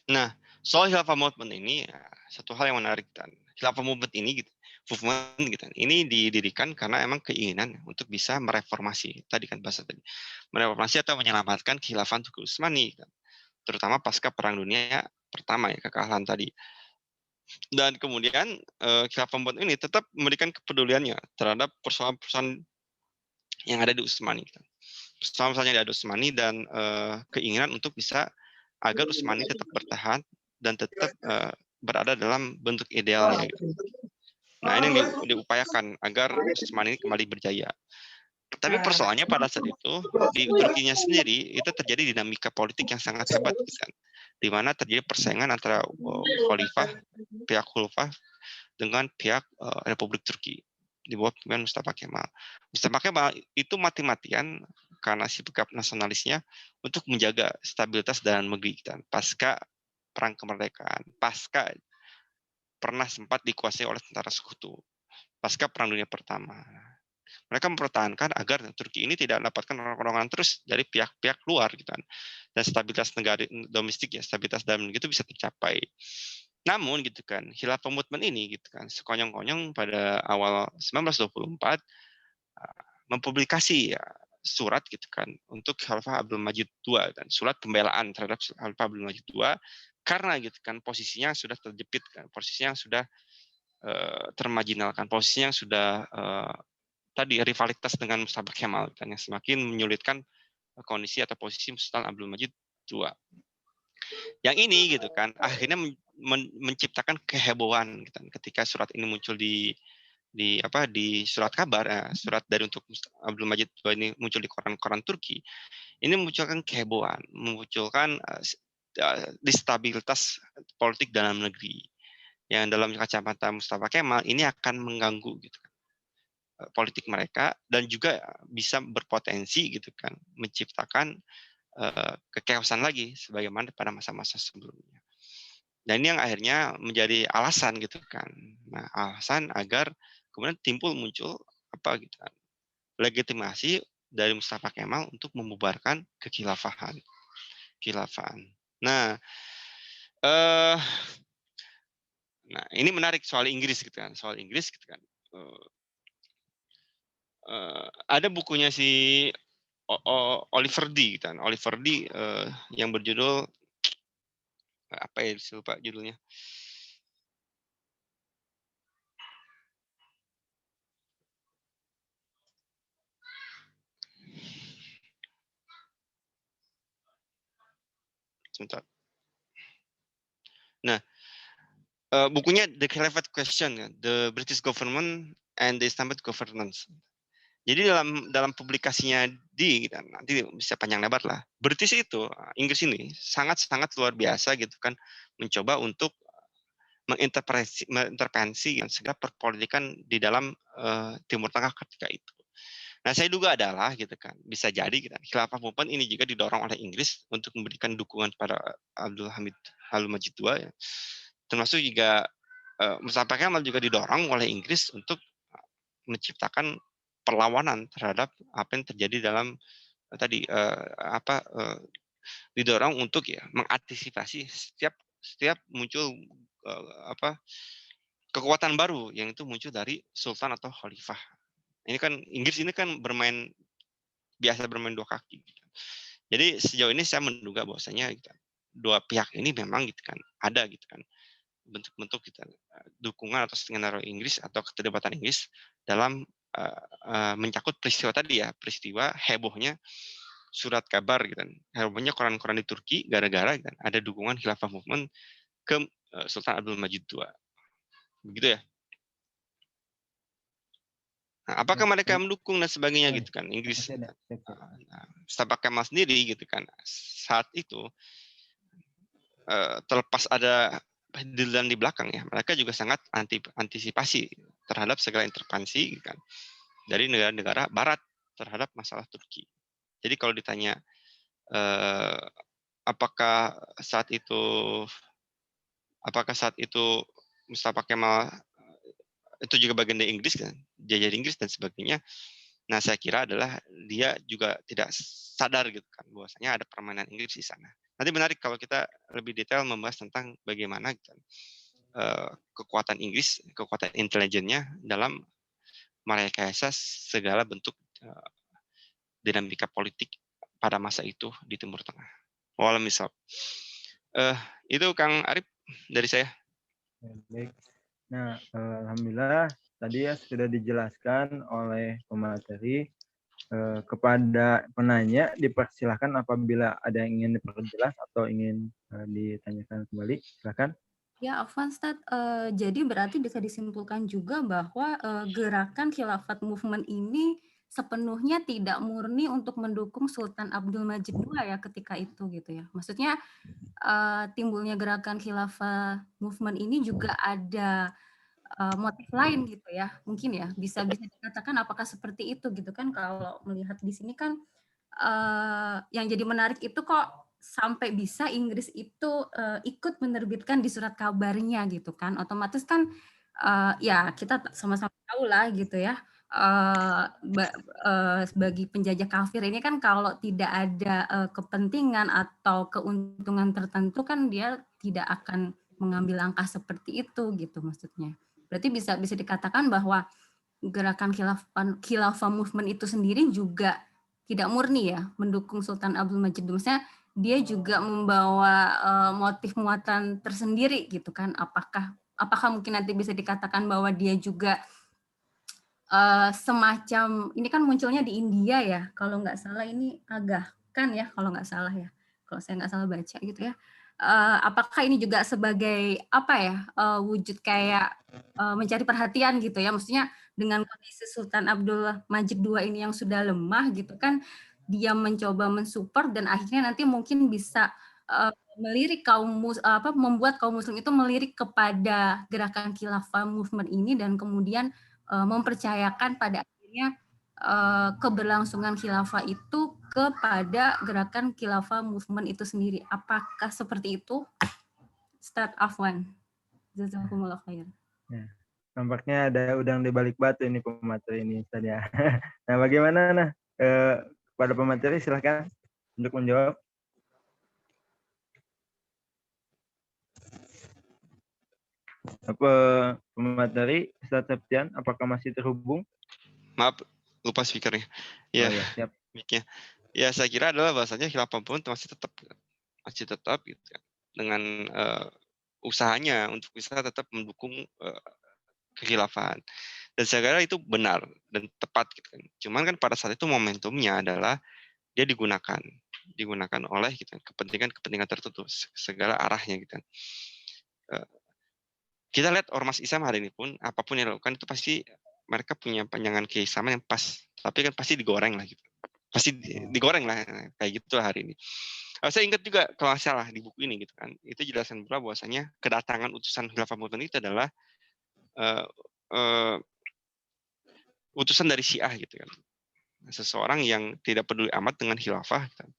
Nah, soal khilafah movement ini satu hal yang menarik dan khilafah movement ini ini didirikan karena emang keinginan untuk bisa mereformasi tadi kan bahasa tadi mereformasi atau menyelamatkan khilafah Turki Utsmani kan, terutama pasca Perang Dunia Pertama ya, kekalahan tadi. Dan kemudian khilafah movement ini tetap memberikan kepeduliannya terhadap persoalan-persoalan yang ada di Utsmani kan. Persoalan-persoalan yang ada di Utsmani dan keinginan untuk bisa agar Utsmani tetap bertahan dan tetap berada dalam bentuk idealnya. Gitu. Nah, ini yang diupayakan agar Utsmani ini kembali berjaya. Tapi persoalannya pada saat itu di Turkinya sendiri itu terjadi dinamika politik yang sangat hebat, gitu kan, di mana terjadi persaingan antara pihak Khulafah dengan pihak Republik Turki di bawah pimpinan Mustafa Kemal. Mustafa Kemal itu mati-matian karena sikap nasionalisnya untuk menjaga stabilitas dalam negeri kan, pasca perang kemerdekaan, pasca pernah sempat dikuasai oleh tentara sekutu, pasca Perang Dunia Pertama. Mereka mempertahankan agar Turki ini tidak mendapatkan rongan terus dari pihak-pihak luar gitu kan. Dan stabilitas negara domestik ya, stabilitas dalam negeri itu bisa tercapai. Namun gitu kan, khilafah movement ini gitu kan, sekonyong-konyong pada awal 1924 mempublikasi ya, surat gitu kan untuk Khalifah Abdul Majid II dan surat pembelaan terhadap Khalifah Abdul Majid II karena gitu kan posisinya sudah terjepit kan, posisinya sudah termarginalkan, posisinya sudah tadi rivalitas dengan Mustafa Kemal kan, yang semakin menyulitkan kondisi atau posisi Sultan Abdul Majid II. Yang ini gitu kan akhirnya menciptakan kehebohan gitu, ketika surat ini muncul di surat kabar, surat dari untuk Abdul Majid II ini muncul di koran-koran Turki, ini memunculkan kehebohan, memunculkan distabilitas politik dalam negeri yang dalam kacamata Mustafa Kemal ini akan mengganggu gitu kan, politik mereka, dan juga bisa berpotensi gitu kan menciptakan kechaosan lagi sebagaimana pada masa-masa sebelumnya. Dan ini yang akhirnya menjadi alasan gitu kan. Nah, alasan agar kemudian muncul apa gitu kan, legitimasi dari Mustafa Kemal untuk membubarkan khilafan. Nah, eh nah ini menarik soal Inggris gitu kan. Soal Inggris gitu kan. Ada bukunya si Oliver D gitu kan. Oliver D yang berjudul apa ya, lupa judulnya. Sebentar. Nah, bukunya The Caliphate Question, The British Government and the Islamic Governance. Jadi dalam publikasinya nanti bisa panjang lebar lah. British itu, Inggris ini sangat-sangat luar biasa gitu kan, mencoba untuk mengintervensi segala perpolitikan di dalam Timur Tengah ketika itu. Nah, saya duga adalah gitu kan, bisa jadi gitu, khilafah movement ini juga didorong oleh Inggris untuk memberikan dukungan pada Abdul Majid II, ya. Termasuk juga Mustafa Kemal juga didorong oleh Inggris untuk menciptakan perlawanan terhadap apa yang terjadi dalam didorong untuk ya mengantisipasi setiap muncul kekuatan baru yang itu muncul dari sultan atau khalifah. Ini kan Inggris ini kan biasa bermain dua kaki. Gitu. Jadi sejauh ini saya menduga bahwasanya gitu, dua pihak ini memang gitu kan ada gitu kan bentuk-bentuk gitu, dukungan atau skenario Inggris atau keterlibatan Inggris dalam mencakup peristiwa tadi ya, peristiwa hebohnya surat kabar gitu kan, hebohnya koran-koran di Turki gara-gara gitu kan, ada dukungan khilafah movement ke Sultan Abdul Majid II. Begitu ya. Nah, apakah mereka mendukung dan sebagainya gitu kan Inggris? Mustafa Kemal sendiri gitu kan saat itu terlepas ada dan di belakang ya, mereka juga sangat antisipasi terhadap segala intervensi gitu kan dari negara-negara Barat terhadap masalah Turki. Jadi kalau ditanya apakah saat itu Mustafa Kemal itu juga bagian dari Inggris kan, jajahan Inggris dan sebagainya. Nah, saya kira adalah dia juga tidak sadar gitu kan bahwasanya ada permainan Inggris di sana. Nanti menarik kalau kita lebih detail membahas tentang bagaimana gitu, kekuatan Inggris, kekuatan intelijennya dalam merekayasa segala bentuk dinamika politik pada masa itu di Timur Tengah. Walau misal, itu Kang Arif dari saya. Baik. Nah, alhamdulillah tadi ya sudah dijelaskan oleh pemateri. Kepada penanya dipersilahkan apabila ada yang ingin diperjelas atau ingin ditanyakan kembali, silakan. Ya, Afwan Ustaz, jadi berarti bisa disimpulkan juga bahwa gerakan Khilafat Movement ini sepenuhnya tidak murni untuk mendukung Sultan Abdul Majid II ya ketika itu gitu ya. Maksudnya timbulnya gerakan Khilafat Movement ini juga ada motif lain gitu ya, mungkin ya bisa dikatakan apakah seperti itu gitu kan. Kalau melihat di sini kan yang jadi menarik itu kok sampai bisa Inggris itu ikut menerbitkan di surat kabarnya gitu kan, otomatis kan ya kita sama-sama tahu lah gitu ya, bagi penjajah kafir ini kan kalau tidak ada kepentingan atau keuntungan tertentu kan dia tidak akan mengambil langkah seperti itu gitu maksudnya. Berarti bisa dikatakan bahwa gerakan khilafah movement itu sendiri juga tidak murni ya mendukung Sultan Abdul Majid. Maksudnya dia juga membawa motif muatan tersendiri gitu kan. Apakah mungkin nanti bisa dikatakan bahwa dia juga semacam, ini kan munculnya di India ya, kalau nggak salah ini Agah kan ya, kalau nggak salah ya, kalau saya nggak salah baca gitu ya. Apakah ini juga sebagai apa ya, wujud kayak mencari perhatian gitu ya, maksudnya dengan kondisi Sultan Abdul Majid II ini yang sudah lemah gitu kan, dia mencoba mensupport dan akhirnya nanti mungkin bisa melirik membuat kaum muslim itu melirik kepada gerakan khilafah movement ini dan kemudian mempercayakan pada akhirnya keberlangsungan khilafah itu kepada gerakan khilafah movement itu sendiri. Apakah seperti itu? Start Afwan. Jazakumullah khair. Ya. Nampaknya ada udang di balik batu ini pemateri ini Ustaz ya. Nah, bagaimana kepada pemateri silahkan untuk menjawab. Apa pemateri Ustaz Septian, apakah masih terhubung? Maaf, lupa speakernya. Ya, Oh ya, siap. mic-nya. Ya, saya kira adalah bahasanya khilafah pun masih tetap gitu ya, dengan usahanya untuk bisa tetap mendukung kekhilafahan. Dan saya kira itu benar dan tepat gitu kan. Cuman kan pada saat itu momentumnya adalah dia digunakan oleh gitu kan, kepentingan tertentu segala arahnya gitu kan. Kita lihat ormas Islam hari ini pun apapun yang dilakukan itu pasti mereka punya panjangan keislaman yang pas, tapi kan pasti digoreng lah gitu. Pasti digoreng lah kayak gitu lah hari ini. Saya ingat juga kalau nggak salah di buku ini gitu kan, itu jelasan pula bahwasanya kedatangan utusan khilafah movement itu adalah utusan dari Syiah gitu kan. Seseorang yang tidak peduli amat dengan khilafah gitu kan,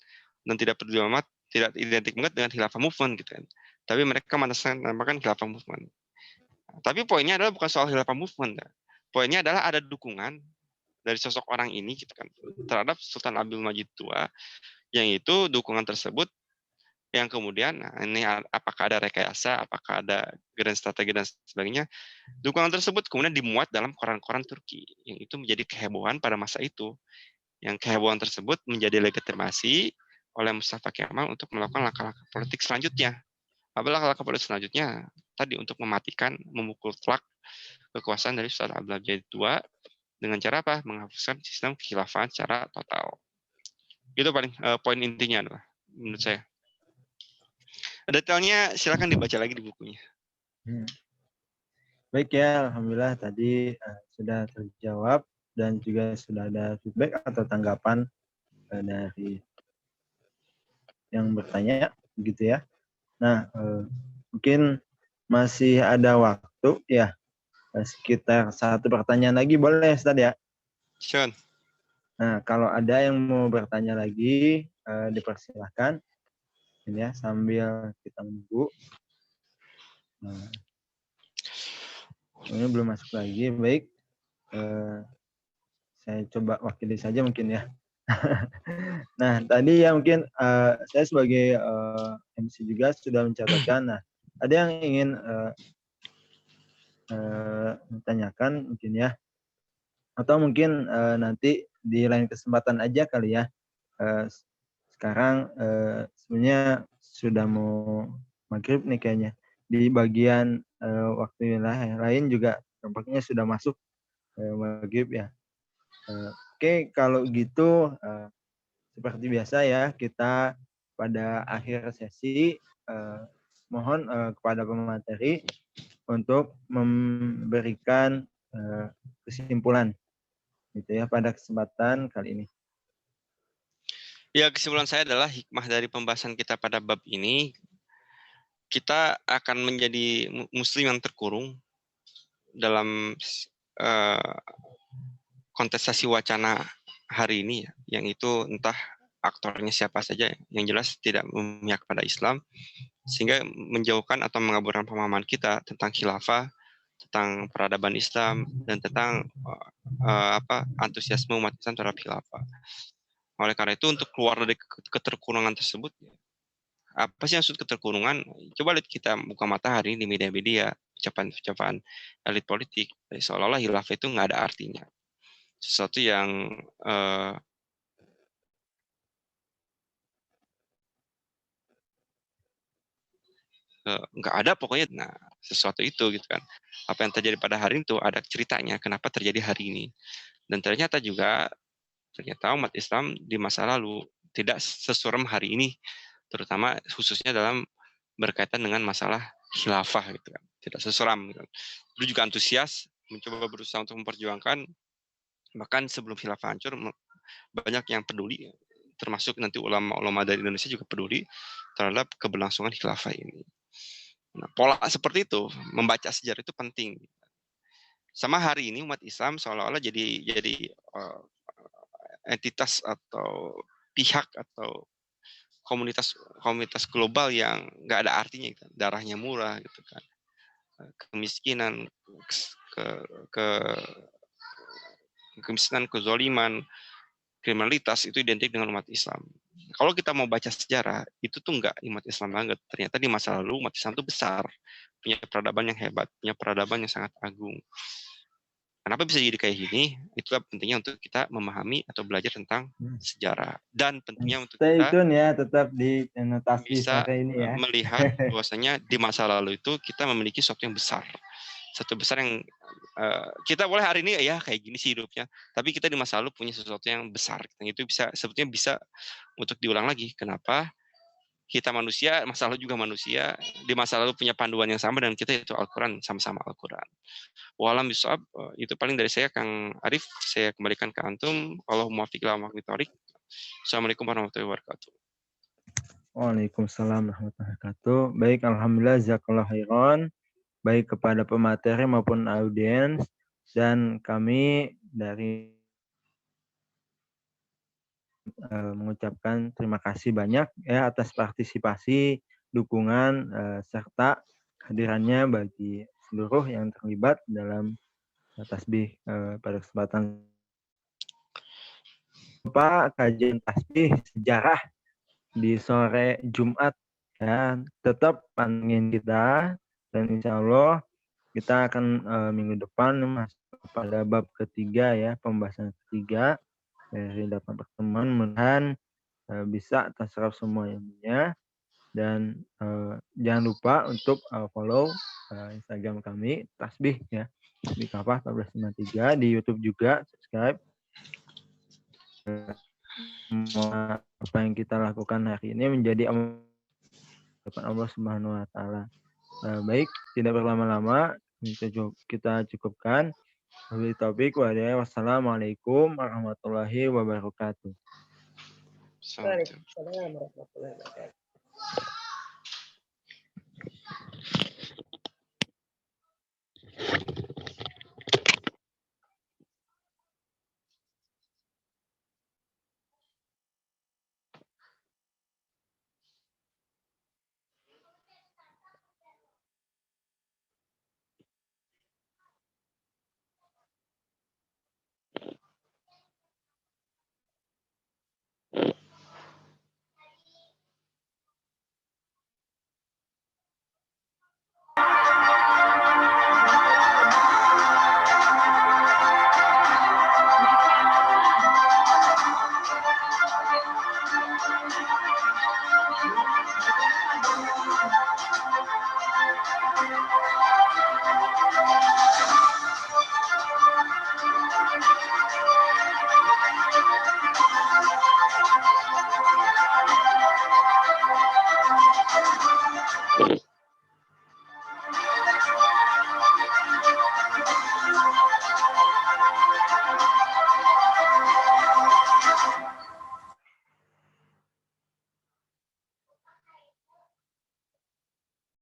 dan tidak peduli amat, tidak identik banget dengan khilafah movement gitu kan. Tapi mereka menamakan khilafah movement. Tapi poinnya adalah bukan soal khilafah movement. Ya. Poinnya adalah ada dukungan dari sosok orang ini gitu kan terhadap Sultan Abdul Majid II, yang itu dukungan tersebut yang kemudian ini apakah ada rekayasa, apakah ada grand strategi dan sebagainya, dukungan tersebut kemudian dimuat dalam koran-koran Turki yang itu menjadi kehebohan pada masa itu, yang kehebohan tersebut menjadi legitimasi oleh Mustafa Kemal untuk melakukan langkah-langkah politik selanjutnya. Apabila langkah politik selanjutnya tadi untuk mematikan, memukul telak kekuasaan dari Sultan Abdul Majid II dengan cara apa? Menghapuskan sistem kekhilafahan secara total. Itu paling poin intinya adalah menurut saya. Detailnya silakan dibaca lagi di bukunya. Baik ya, alhamdulillah tadi sudah terjawab dan juga sudah ada feedback atau tanggapan dari yang bertanya gitu ya. Nah, mungkin masih ada waktu ya, sekitar satu pertanyaan lagi boleh Ustaz ya? Sean. Nah, kalau ada yang mau bertanya lagi, dipersilahkan ini ya sambil kita menunggu. Nah, ini belum masuk lagi, baik. Saya coba wakili saja mungkin ya. Nah, tadi ya mungkin saya sebagai MC juga sudah mencatatkan. Nah, ada yang ingin menanyakan mungkin ya, atau mungkin nanti di lain kesempatan aja kali ya. Sekarang sebenarnya sudah mau maghrib nih kayaknya. Di bagian waktu yang lain juga tampaknya sudah masuk maghrib ya. Oke, kalau gitu seperti biasa ya, kita pada akhir sesi mohon kepada pemateri untuk memberikan kesimpulan gitu ya pada kesempatan kali ini. Ya, kesimpulan saya adalah hikmah dari pembahasan kita pada bab ini, kita akan menjadi muslim yang terkurung dalam kontestasi wacana hari ini, yang itu entah aktornya siapa saja, yang jelas tidak memihak pada Islam, sehingga menjauhkan atau mengaburkan pemahaman kita tentang khilafah, tentang peradaban Islam, dan tentang antusiasme umat Islam terhadap khilafah. Oleh karena itu, untuk keluar dari keterkurungan tersebut, apa sih yang maksud keterkurungan? Coba lihat, kita buka mata hari ini di media-media, ucapan-ucapan elit politik, seolah-olah khilafah itu nggak ada artinya. Sesuatu yang nggak ada pokoknya. Nah, sesuatu itu gitu kan. Apa yang terjadi pada hari itu ada ceritanya kenapa terjadi hari ini. Dan ternyata umat Islam di masa lalu tidak sesuram hari ini, terutama khususnya dalam berkaitan dengan masalah khilafah gitu kan. Tidak sesuram gitu. Dulu juga antusias, mencoba berusaha untuk memperjuangkan, bahkan sebelum khilafah hancur banyak yang peduli, termasuk nanti ulama-ulama dari Indonesia juga peduli terhadap keberlangsungan khilafah ini. Nah, pola seperti itu, membaca sejarah itu penting. Sama hari ini umat Islam seolah-olah jadi entitas atau pihak atau komunitas global yang nggak ada artinya, gitu. Darahnya murah gitu kan, kemiskinan, ke, ke kemiskinan, kezoliman, kriminalitas itu identik dengan umat Islam. Kalau kita mau baca sejarah, itu tuh nggak umat Islam banget. Ternyata di masa lalu umat Islam itu besar, punya peradaban yang hebat, punya peradaban yang sangat agung. Kenapa bisa jadi kayak gini? Itulah pentingnya untuk kita memahami atau belajar tentang sejarah. Dan tentunya untuk Stay kita tune ya, tetap di channel Tasbih bisa sore ini ya. melihat bahwasanya di masa lalu itu kita memiliki sesuatu yang besar. Satu besar yang kita boleh hari ini ya kayak gini sih hidupnya, tapi kita di masa lalu punya sesuatu yang besar. Yang itu bisa sebetulnya bisa untuk diulang lagi. Kenapa? Kita manusia, masa lalu juga manusia, di masa lalu punya panduan yang sama dan kita itu Al-Quran, sama-sama Al-Quran. Walam bisawab, itu paling dari saya Kang Arif, saya kembalikan ke antum. Allahumma fiq ila ma fiq. Assalamualaikum warahmatullahi wabarakatuh. Waalaikumsalam warahmatullahi wabarakatuh. Baik, alhamdulillah jazakallahu khairan. Baik kepada pemateri maupun audiens, dan kami dari mengucapkan terima kasih banyak ya atas partisipasi, dukungan serta hadirannya bagi seluruh yang terlibat dalam tasbih pada kesempatan kajian tasbih sejarah di sore Jumat ya. Tetap pantengin kita dan insya Allah kita akan minggu depan masuk pada bab ketiga ya, pembahasan ketiga dari 8 pertemuan. Mudah-mudahan bisa terserap semua ilmunya, dan jangan lupa untuk follow Instagram kami Tasbih ya, Tasbih Kafah 1453, di YouTube juga subscribe. Semua apa yang kita lakukan hari ini menjadi Allah Subhanahu wa taala. Baik, tidak berlama-lama kita cukupkan. Wassalamualaikum warahmatullahi wabarakatuh. Waalaikumsalam warahmatullahi wabarakatuh.